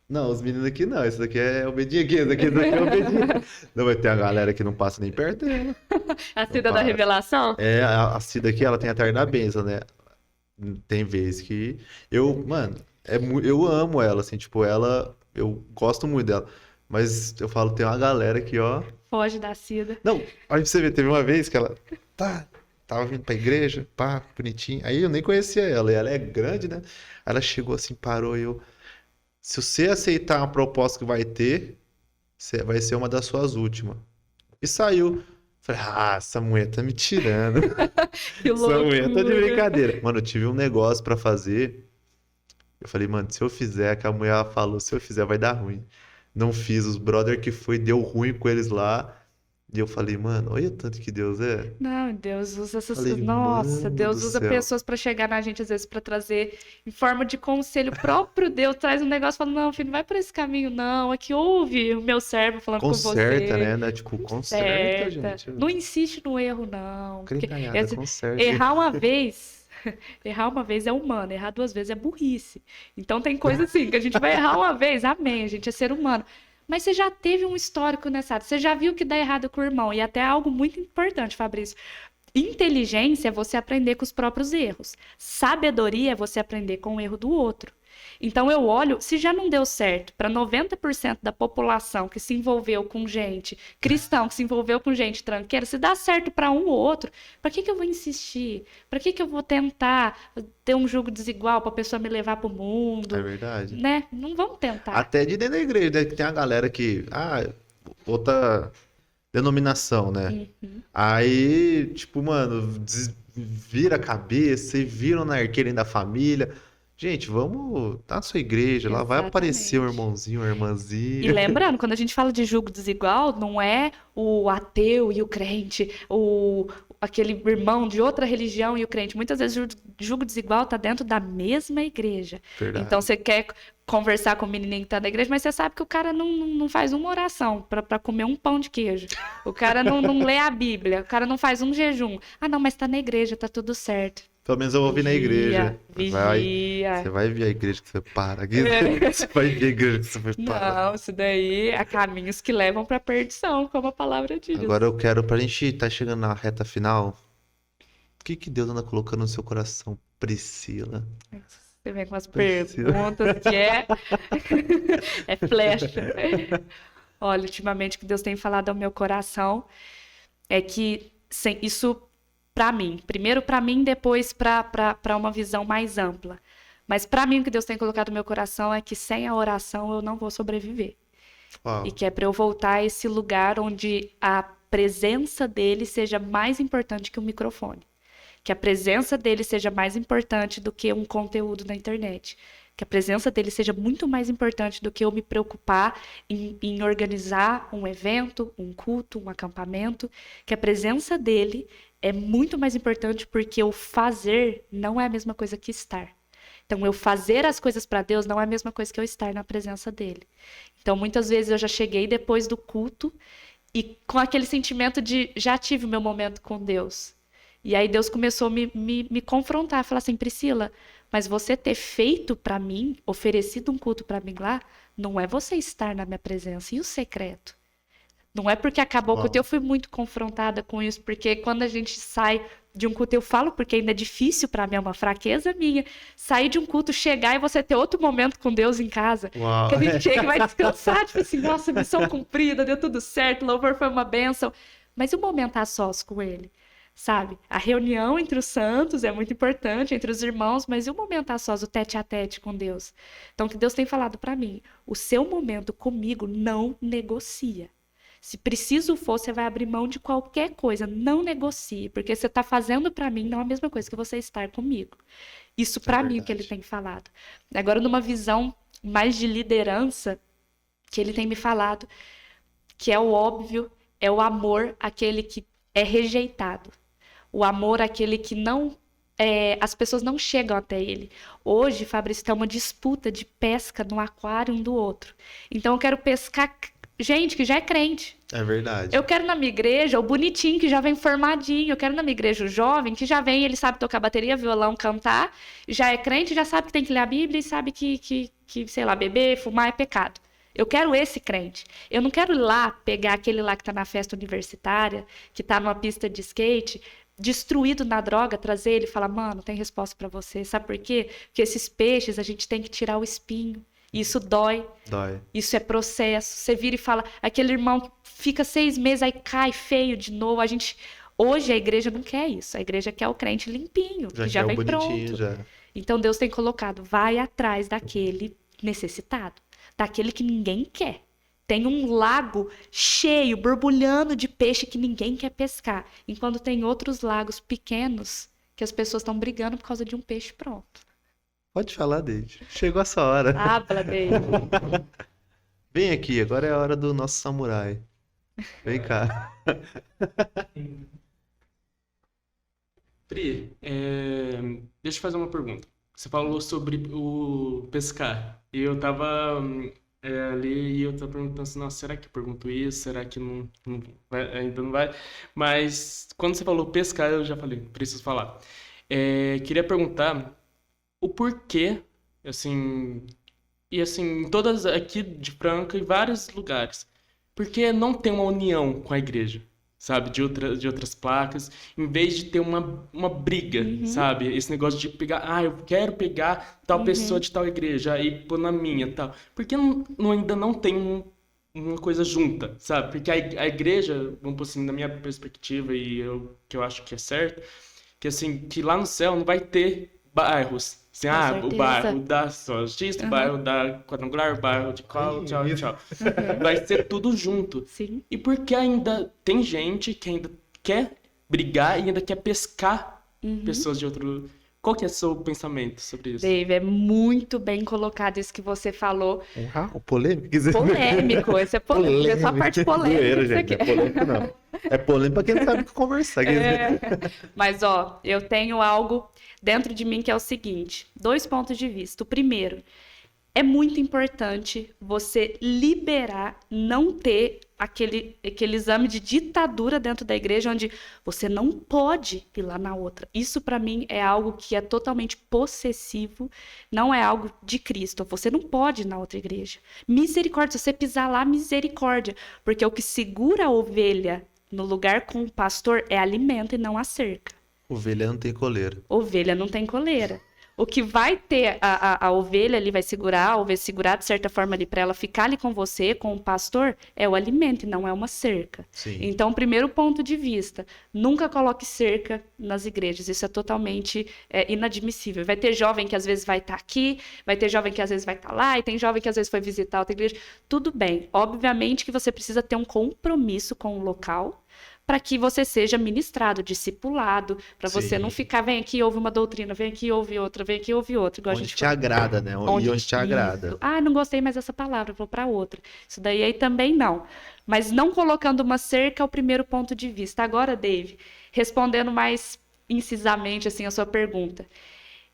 Não, os meninos aqui não. Esse daqui é obediência. Esse daqui é obediência. Não, vai ter a galera que não passa nem perto dela. A Cida da passa. Revelação? É, a Cida aqui, ela tem a tarde da benção, né? Tem vezes que mano, eu amo ela, assim, tipo, eu gosto muito dela. Mas eu falo, tem uma galera que, ó. Foge da Cida. Não, aí você vê, teve uma vez que ela tava vindo pra igreja, pá, bonitinha. Aí eu nem conhecia ela, e ela é grande, né? Aí ela chegou assim, parou, e eu. Se você aceitar uma proposta que vai ter, vai ser uma das suas últimas. E saiu. Falei, essa mulher tá me tirando. Que Essa mulher tá de loucura. brincadeira. Mano, eu tive um negócio pra fazer. Eu falei, mano, se eu fizer, que a mulher falou, se eu fizer vai dar ruim. Não fiz, os brother que foi, deu ruim com eles lá. E eu falei, mano, olha o tanto que Deus é. Não, Deus usa essas Falei, Nossa, mano Deus do usa céu. pessoas pra chegar na gente, às vezes, pra trazer em forma de conselho. O próprio Deus traz um negócio e fala: não, filho, não vai por esse caminho, não. Aqui ouve o meu servo falando com Conserta, você. né? Tipo, conserta, Certa. gente. Não insiste no erro, não. Porque Crincaiada, conserta. errar uma vez. Errar uma vez é humano, errar duas vezes é burrice. Então tem coisa assim, que a gente vai errar uma vez, amém, a gente é ser humano. Mas você já teve um histórico nessa área, você já viu que dá errado com o irmão, e até algo muito importante, Fabrício. Inteligência é você aprender com os próprios erros. Sabedoria é você aprender com o erro do outro. Então eu olho, se já não deu certo para 90% da população que se envolveu com gente, cristão que se envolveu com gente tranqueira, se dá certo para um ou outro, para que eu vou insistir? Para que eu vou tentar ter um jogo desigual para a pessoa me levar para o mundo? É verdade. Né? Não vamos tentar. Até de dentro da igreja, né? Que tem a galera que. Outra denominação, né? Aí, tipo, mano, vira a cabeça e viram na arqueira da família. Gente, vamos na sua igreja, lá vai aparecer um Exatamente. irmãozinho, uma E irmãzinha. lembrando, quando a gente fala de julgo desigual, não é o ateu e o crente, aquele irmão de outra religião e o crente. Muitas vezes o julgo desigual está dentro da mesma igreja. Verdade. Então você quer conversar com o menininho que está na igreja, mas você sabe que o cara não faz uma oração para comer um pão de queijo. O cara não lê a Bíblia, o cara não faz um jejum. Ah, não, mas está na igreja, tá tudo certo. Pelo menos eu vou vir na igreja. Vigia. Você vai ver a igreja que você para. Você vai ver a igreja que você vai parar. Não, isso daí é caminhos que levam para perdição, como a palavra diz. Agora eu quero, pra gente tá chegando na reta final, o que Deus anda colocando no seu coração, Priscila? Você vem com as Priscila. perguntas que é flecha. Olha, ultimamente o que Deus tem falado ao meu coração é que isso para mim, primeiro para mim, depois para uma visão mais ampla. Mas para mim o que Deus tem colocado no meu coração é que sem a oração eu não vou sobreviver. Uau. E que é para eu voltar a esse lugar onde a presença dele seja mais importante que o microfone. Que a presença dele seja mais importante do que um conteúdo na internet. Que a presença dele seja muito mais importante do que eu me preocupar em organizar um evento, um culto, um acampamento. Que a presença dele é muito mais importante porque o fazer não é a mesma coisa que estar. Então, eu fazer as coisas para Deus não é a mesma coisa que eu estar na presença dele. Então, muitas vezes eu já cheguei depois do culto e com aquele sentimento de já tive o meu momento com Deus. E aí Deus começou a me confrontar, falar assim, Priscila, mas você ter feito para mim, oferecido um culto para mim lá, não é você estar na minha presença. E o secreto? Não é porque acabou o culto, eu fui muito confrontada com isso, porque quando a gente sai de um culto, eu falo porque ainda é difícil para mim, é uma fraqueza minha, sair de um culto, chegar e você ter outro momento com Deus em casa. Uau. Que a gente chega e vai descansar, tipo assim, nossa, missão cumprida, deu tudo certo, o louvor foi uma bênção. Mas e o momento a sós com ele? Sabe? A reunião entre os santos é muito importante, entre os irmãos, mas e o momento a sós, o tete a tete com Deus? Então, o que Deus tem falado para mim, o seu momento comigo não negocia. Se preciso for, você vai abrir mão de qualquer coisa, não negocie, porque você está fazendo para mim não é a mesma coisa que você estar comigo. Isso para mim é o que ele tem falado. Agora, numa visão mais de liderança, que ele tem me falado, que é o óbvio, é o amor àquele que é rejeitado. O amor àquele que não... as pessoas não chegam até ele. Hoje, Fabrício, está uma disputa de pesca no aquário um do outro. Então, eu quero pescar gente que já é crente. É verdade. Eu quero na minha igreja o bonitinho que já vem formadinho. Eu quero na minha igreja o jovem que já vem, ele sabe tocar bateria, violão, cantar, já é crente, já sabe que tem que ler a Bíblia e sabe que sei lá, beber, fumar é pecado. Eu quero esse crente. Eu não quero ir lá pegar aquele lá que está na festa universitária, que está numa pista de skate, destruído na droga, trazer ele e falar, mano, tem resposta para você. Sabe por quê? Porque esses peixes a gente tem que tirar o espinho. Isso dói. Dói. Isso é processo. Você vira e fala, aquele irmão que fica 6 meses, aí cai feio de novo. Hoje a igreja não quer isso. A igreja quer o crente limpinho, que já quer vem o bonitinho, pronto. já. Então Deus tem colocado, vai atrás daquele necessitado, daquele que ninguém quer. Tem um lago cheio, borbulhando de peixe que ninguém quer pescar. Enquanto tem outros lagos pequenos que as pessoas estão brigando por causa de um peixe pronto. Pode falar, Deide. Chegou a sua hora. Habla, Deide. Vem aqui, agora é a hora do nosso samurai. Vem cá. Pri, deixa eu fazer uma pergunta. Você falou sobre o pescar. E eu tava ali e eu tava perguntando assim, nossa, será que eu pergunto isso? Será que não vai, ainda não vai? Mas quando você falou pescar, eu já falei, preciso falar. Queria perguntar o porquê, assim, e assim, em todas aqui de Franca, em vários lugares, por que não tem uma união com a igreja? Sabe, de outras placas, em vez de ter uma briga, sabe? Esse negócio de pegar, eu quero pegar tal pessoa de tal igreja e pôr na minha, tal. Por que ainda não tem uma coisa junta, sabe? Porque a igreja, vamos por assim, na minha perspectiva e que eu acho que é certo, que assim, que lá no céu não vai ter bairros. Assim, o bairro da Solista, o bairro da Quadrangular, o bairro de qual, tchau. Vai ser tudo junto. Sim. E porque ainda tem gente que ainda quer brigar e ainda quer pescar pessoas de outro... Qual que é o seu pensamento sobre isso? Dave, é muito bem colocado isso que você falou. O polêmico? Polêmico, esse é polêmico. É só a parte polêmica. Zoeira, Isso gente. aqui. Não é polêmico, não. É polêmico pra quem não sabe conversar. Mas, eu tenho algo dentro de mim que é o seguinte: 2 pontos de vista. O primeiro, é muito importante você liberar, não ter aquele exame de ditadura dentro da igreja, onde você não pode ir lá na outra. Isso, para mim, é algo que é totalmente possessivo, não é algo de Cristo. Você não pode ir na outra igreja. Misericórdia, se você pisar lá, misericórdia. Porque o que segura a ovelha no lugar com o pastor é alimento e não a cerca. Ovelha não tem coleira. Ovelha não tem coleira. O que vai ter a ovelha ali, vai segurar, a ovelha segurar de certa forma ali para ela ficar ali com você, com o pastor, é o alimento e não é uma cerca. Sim. Então, primeiro ponto de vista, nunca coloque cerca nas igrejas. Isso é totalmente inadmissível. Vai ter jovem que às vezes vai estar aqui, vai ter jovem que às vezes vai estar lá, e tem jovem que às vezes foi visitar outra igreja. Tudo bem. Obviamente que você precisa ter um compromisso com o local, para que você seja ministrado, discipulado, para você não Sim. ficar, vem aqui, ouve uma doutrina, vem aqui, ouve outra, vem aqui, ouve outra. Igual a Onde gente te agrada, né? E onde te agrada. Isso. Ah, não gostei mais dessa palavra, vou para outra. Isso daí aí também não. Mas não colocando uma cerca é o primeiro ponto de vista. Agora, Dave, respondendo mais incisamente assim a sua pergunta.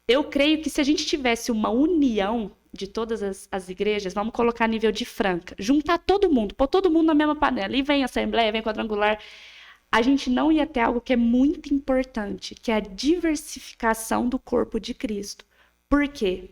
Eu creio que se a gente tivesse uma união de todas as igrejas, vamos colocar a nível de Franca, juntar todo mundo, pôr todo mundo na mesma panela, e vem Assembleia, vem Quadrangular, a gente não ia ter algo que é muito importante, que é a diversificação do corpo de Cristo. Por quê?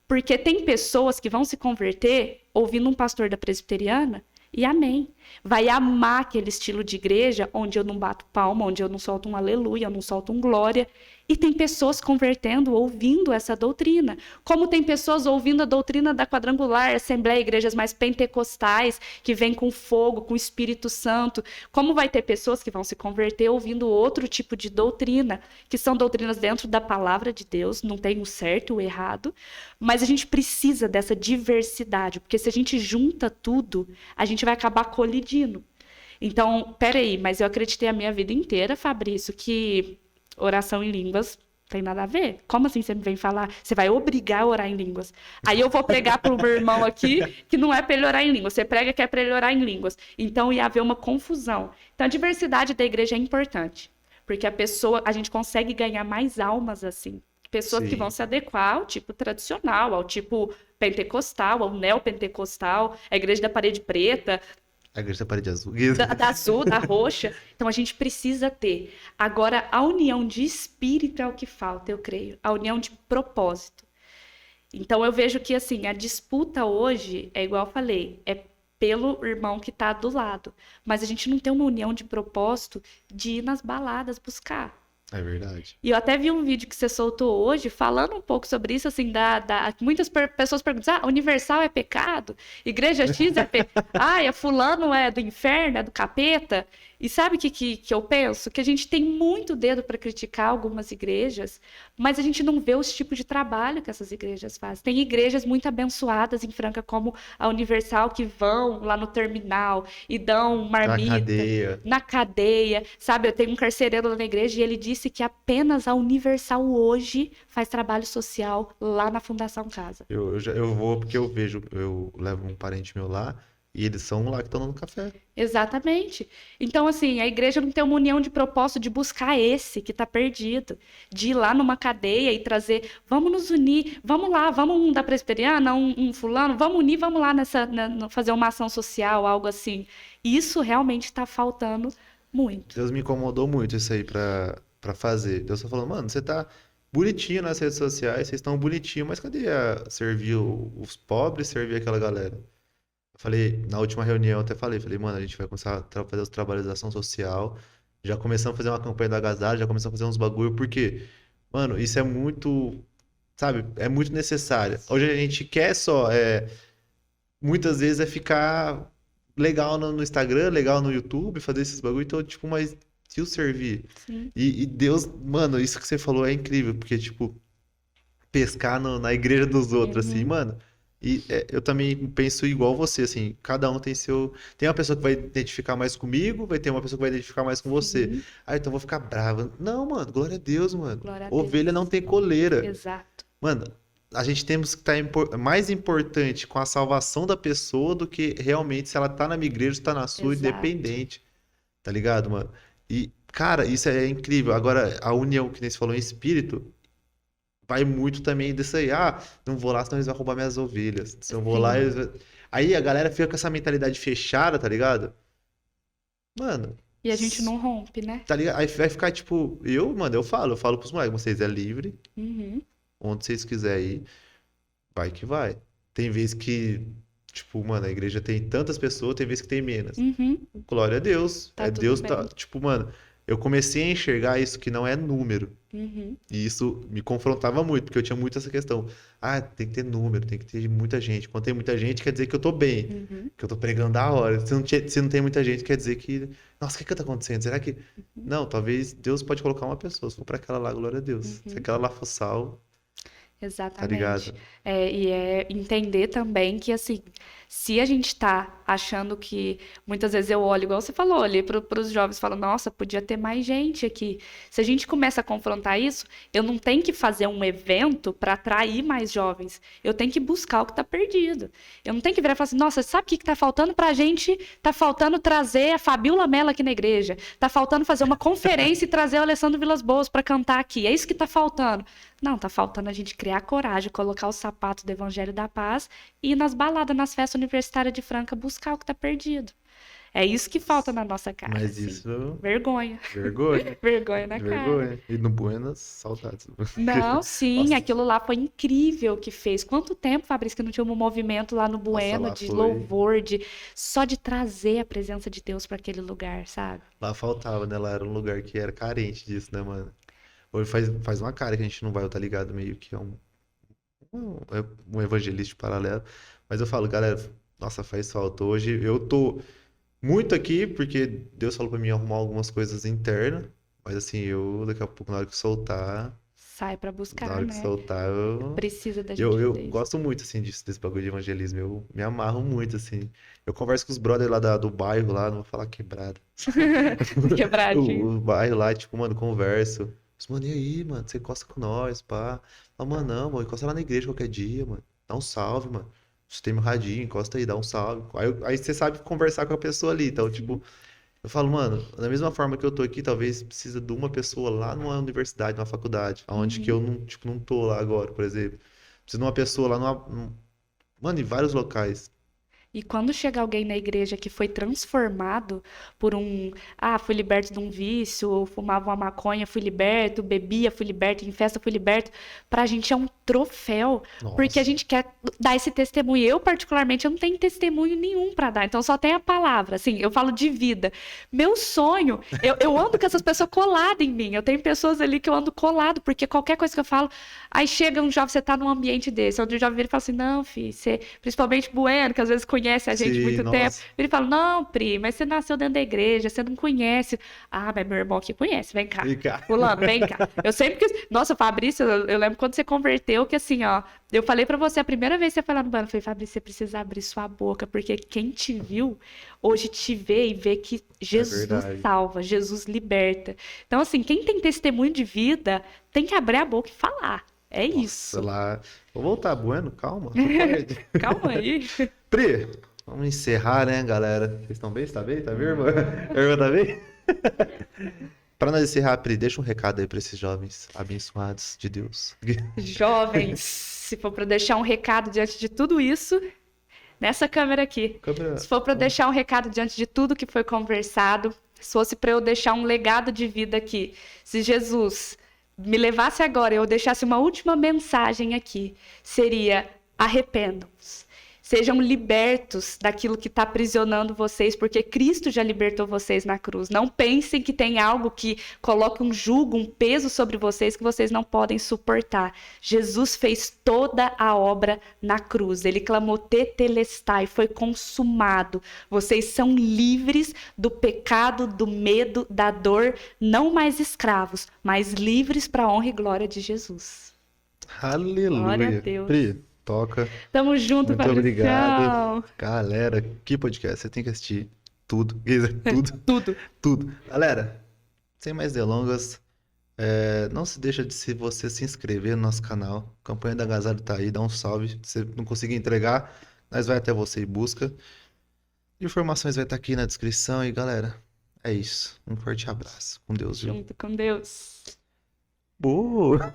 Porque tem pessoas que vão se converter ouvindo um pastor da presbiteriana e amém. Vai amar aquele estilo de igreja onde eu não bato palma, onde eu não solto um aleluia, eu não solto um glória. E tem pessoas convertendo, ouvindo essa doutrina. Como tem pessoas ouvindo a doutrina da Quadrangular, Assembleia, igrejas mais pentecostais, que vêm com fogo, com o Espírito Santo. Como vai ter pessoas que vão se converter ouvindo outro tipo de doutrina, que são doutrinas dentro da palavra de Deus, não tem o certo e o errado. Mas a gente precisa dessa diversidade, porque se a gente junta tudo, a gente vai acabar colidindo. Então, peraí, mas eu acreditei a minha vida inteira, Fabrício, que oração em línguas tem nada a ver. Como assim você me vem falar? Você vai obrigar a orar em línguas. Aí eu vou pregar para o meu irmão aqui que não é para ele orar em línguas. Você prega que é para ele orar em línguas. Então ia haver uma confusão. Então a diversidade da igreja é importante. Porque a gente consegue ganhar mais almas assim. Pessoas que Sim. vão se adequar ao tipo tradicional, ao tipo pentecostal, ao neopentecostal, a igreja da parede preta, A igreja da parede azul. da azul, da roxa. Então a gente precisa ter. Agora, a união de espírito é o que falta, eu creio. A união de propósito. Então eu vejo que assim, a disputa hoje é igual eu falei, é pelo irmão que está do lado. Mas a gente não tem uma união de propósito de ir nas baladas buscar. É verdade. E eu até vi um vídeo que você soltou hoje falando um pouco sobre isso, assim, muitas pessoas perguntam, Universal é pecado? Igreja X é pecado? A fulano é do inferno, é do capeta? E sabe o que eu penso? Que a gente tem muito dedo para criticar algumas igrejas, mas a gente não vê os tipos de trabalho que essas igrejas fazem. Tem igrejas muito abençoadas em Franca, como a Universal, que vão lá no terminal e dão marmita. Na cadeia. Sabe, eu tenho um carcereiro lá na igreja e ele disse que apenas a Universal hoje faz trabalho social lá na Fundação Casa. Eu vou porque eu levo um parente meu lá e eles são lá que estão no café. Exatamente. Então, assim, a igreja não tem uma união de propósito de buscar esse que está perdido, de ir lá numa cadeia e trazer, vamos nos unir, vamos lá, vamos um da presbiteriana, um fulano, vamos unir, vamos lá fazer uma ação social, algo assim. Isso realmente está faltando muito. Deus me incomodou muito isso aí pra fazer. Deus só falou, mano, você tá bonitinho nas redes sociais, vocês estão bonitinho, mas cadê servir os pobres, servir aquela galera? Eu falei, na última reunião eu até falei, mano, a gente vai começar a fazer os trabalhos de ação social, já começamos a fazer uma campanha da agasalho, já começamos a fazer uns bagulho, porque, mano, isso é muito, sabe, é muito necessário. Hoje a gente quer muitas vezes é ficar legal no Instagram, legal no YouTube, fazer esses bagulho, então, tipo, mas se o servir. Sim. E Deus, mano, isso que você falou é incrível, porque, tipo, pescar na igreja dos outros, assim, mano. E eu também penso igual você, assim, cada um tem seu. Tem uma pessoa que vai identificar mais comigo, vai ter uma pessoa que vai identificar mais com você. Ah, então eu vou ficar brava. Não, mano, glória a Deus, mano. Glória a Ovelha Deus. não tem coleira. Exato. Mano, a gente temos que estar mais importante com a salvação da pessoa do que realmente se ela tá na minha igreja ou tá na sua, Exato. independente. Tá ligado, mano? E, cara, isso é incrível. Agora, a união que nem você falou em espírito vai muito também disso aí. Ah, não vou lá, senão eles vão roubar minhas ovelhas. Se eu vou lá, Aí a galera fica com essa mentalidade fechada, tá ligado? Mano. E a gente não rompe, né? Tá ligado? Aí vai ficar tipo, mano, eu falo pros moleques, vocês é livre, onde vocês quiserem ir, vai que vai. Tem vezes que, tipo, mano, a igreja tem tantas pessoas, tem vezes que tem menos. Glória a Deus. Tá tudo Deus bem. tá, tipo, mano, eu comecei a enxergar isso que não é número. Uhum. E isso me confrontava muito, porque eu tinha muito essa questão. Ah, tem que ter número, tem que ter muita gente. Quando tem muita gente, quer dizer que eu tô bem, Uhum. que eu tô pregando da hora. Se não tem muita gente, quer dizer que. Nossa, o que tá acontecendo? Será que. Não, talvez Deus pode colocar uma pessoa. Se for pra aquela lá, glória a Deus. Se aquela lá for sal, tá Exatamente. ligado? E é entender também que, assim, se a gente tá achando que, muitas vezes eu olho, igual você falou, ali para os jovens, falo, nossa, podia ter mais gente aqui. Se a gente começa a confrontar isso, eu não tenho que fazer um evento para atrair mais jovens. Eu tenho que buscar o que tá perdido. Eu não tenho que virar e falar assim, nossa, sabe o que tá faltando pra gente? Tá faltando trazer a Fabiola Mello aqui na igreja. Tá faltando fazer uma conferência e trazer o Alessandro Vilas Boas para cantar aqui. É isso que tá faltando. Não, tá faltando a gente criar coragem, colocar o sapato do Evangelho da Paz e ir nas baladas, nas festas universitárias de Franca, buscar o que tá perdido. É isso que falta na nossa cara, Mas assim. isso. Vergonha. Vergonha. Vergonha na cara. Vergonha. E no Buenas, saudades. Não, sim, Nossa. aquilo lá foi incrível que fez. Quanto tempo, Fabrício, que não tinha um movimento lá no Bueno lá de foi. louvor, só de trazer a presença de Deus para aquele lugar, sabe? Lá faltava, né? Lá era um lugar que era carente disso, né, mano? Hoje faz uma cara que a gente não vai, tá ligado? Meio que é um evangelista paralelo. Mas eu falo, galera, nossa, faz falta. Hoje eu tô muito aqui porque Deus falou pra mim arrumar algumas coisas internas. Mas assim, eu daqui a pouco, na hora que soltar, Sai para na buscar, hora que né? soltar, eu. Precisa da gente Eu fazer isso. gosto muito, assim, desse bagulho de evangelismo. Eu me amarro muito, assim. Eu converso com os brothers lá do bairro, lá, não vou falar quebrado. Quebradinho. O bairro lá, tipo, mano, converso. Mano, e aí, mano? Você encosta com nós, pá. Ah, mano, não, mano, encosta lá na igreja qualquer dia, mano. Dá um salve, mano. Você tem meu radinho, encosta aí, dá um salve. Aí você sabe conversar com a pessoa ali. Então, tipo, eu falo, mano, da mesma forma que eu tô aqui, talvez precisa de uma pessoa lá numa universidade, numa faculdade, onde que eu não, tipo, não tô lá agora, por exemplo. Precisa de uma pessoa lá mano, em vários locais. E quando chega alguém na igreja que foi transformado por fui liberto de um vício, ou fumava uma maconha, fui liberto, bebia, fui liberto, em festa, fui liberto, pra gente é um troféu, porque a Nossa. gente quer dar esse testemunho. Eu, particularmente, eu não tenho testemunho nenhum pra dar, então só tem a palavra, assim, eu falo de vida. Meu sonho, eu ando com essas pessoas coladas em mim, eu tenho pessoas ali que eu ando colado, porque qualquer coisa que eu falo, aí chega um jovem, você tá num ambiente desse, onde o jovem vira e fala assim, não, filho, você, principalmente Bueno, que às vezes conhece a gente há Sim, muito tempo. nossa. Ele fala, não, Pri, mas você nasceu dentro da igreja, você não conhece. Ah, mas meu irmão aqui conhece, vem cá. Vem cá. Fulano, vem cá. Eu sempre que... Nossa, Fabrício, eu lembro quando você converteu, que assim, ó, eu falei pra você, a primeira vez que você falou no bando, eu falei, Fabrício, você precisa abrir sua boca, porque quem te viu, hoje te vê e vê que Jesus verdade. salva, Jesus liberta. Então, assim, quem tem testemunho de vida, tem que abrir a boca e falar. É isso. Nossa, lá. Vou voltar, Bueno, calma. Não pode. Calma aí. Pri, vamos encerrar, né, galera? Vocês estão bem? Você tá bem? Tá bem, irmã? A irmã tá bem? Pra nós encerrar, Pri, deixa um recado aí pra esses jovens abençoados de Deus. Jovens, se for para deixar um recado diante de tudo isso, nessa câmera aqui. Câmera. Se for para deixar um recado diante de tudo que foi conversado, se fosse para eu deixar um legado de vida aqui, se Jesus me levasse agora e eu deixasse uma última mensagem aqui, seria: arrependam-se. Sejam libertos daquilo que está aprisionando vocês, porque Cristo já libertou vocês na cruz. Não pensem que tem algo que coloque um jugo, um peso sobre vocês que vocês não podem suportar. Jesus fez toda a obra na cruz. Ele clamou tetelestai, foi consumado. Vocês são livres do pecado, do medo, da dor, não mais escravos, mas livres para a honra e glória de Jesus. Aleluia. Glória a Deus. Pri, toca. Tamo junto, Muito Fabricião. obrigado. Galera, que podcast. Você tem que assistir tudo. Tudo. Tudo. Tudo. Galera, sem mais delongas, não se deixa de você se inscrever no nosso canal. A campanha da Agasalho tá aí, dá um salve. Se você não conseguir entregar, nós vai até você e busca. Informações vai estar aqui na descrição. E galera, é isso. Um forte abraço. Com Deus, viu? Junto com Deus. Boa!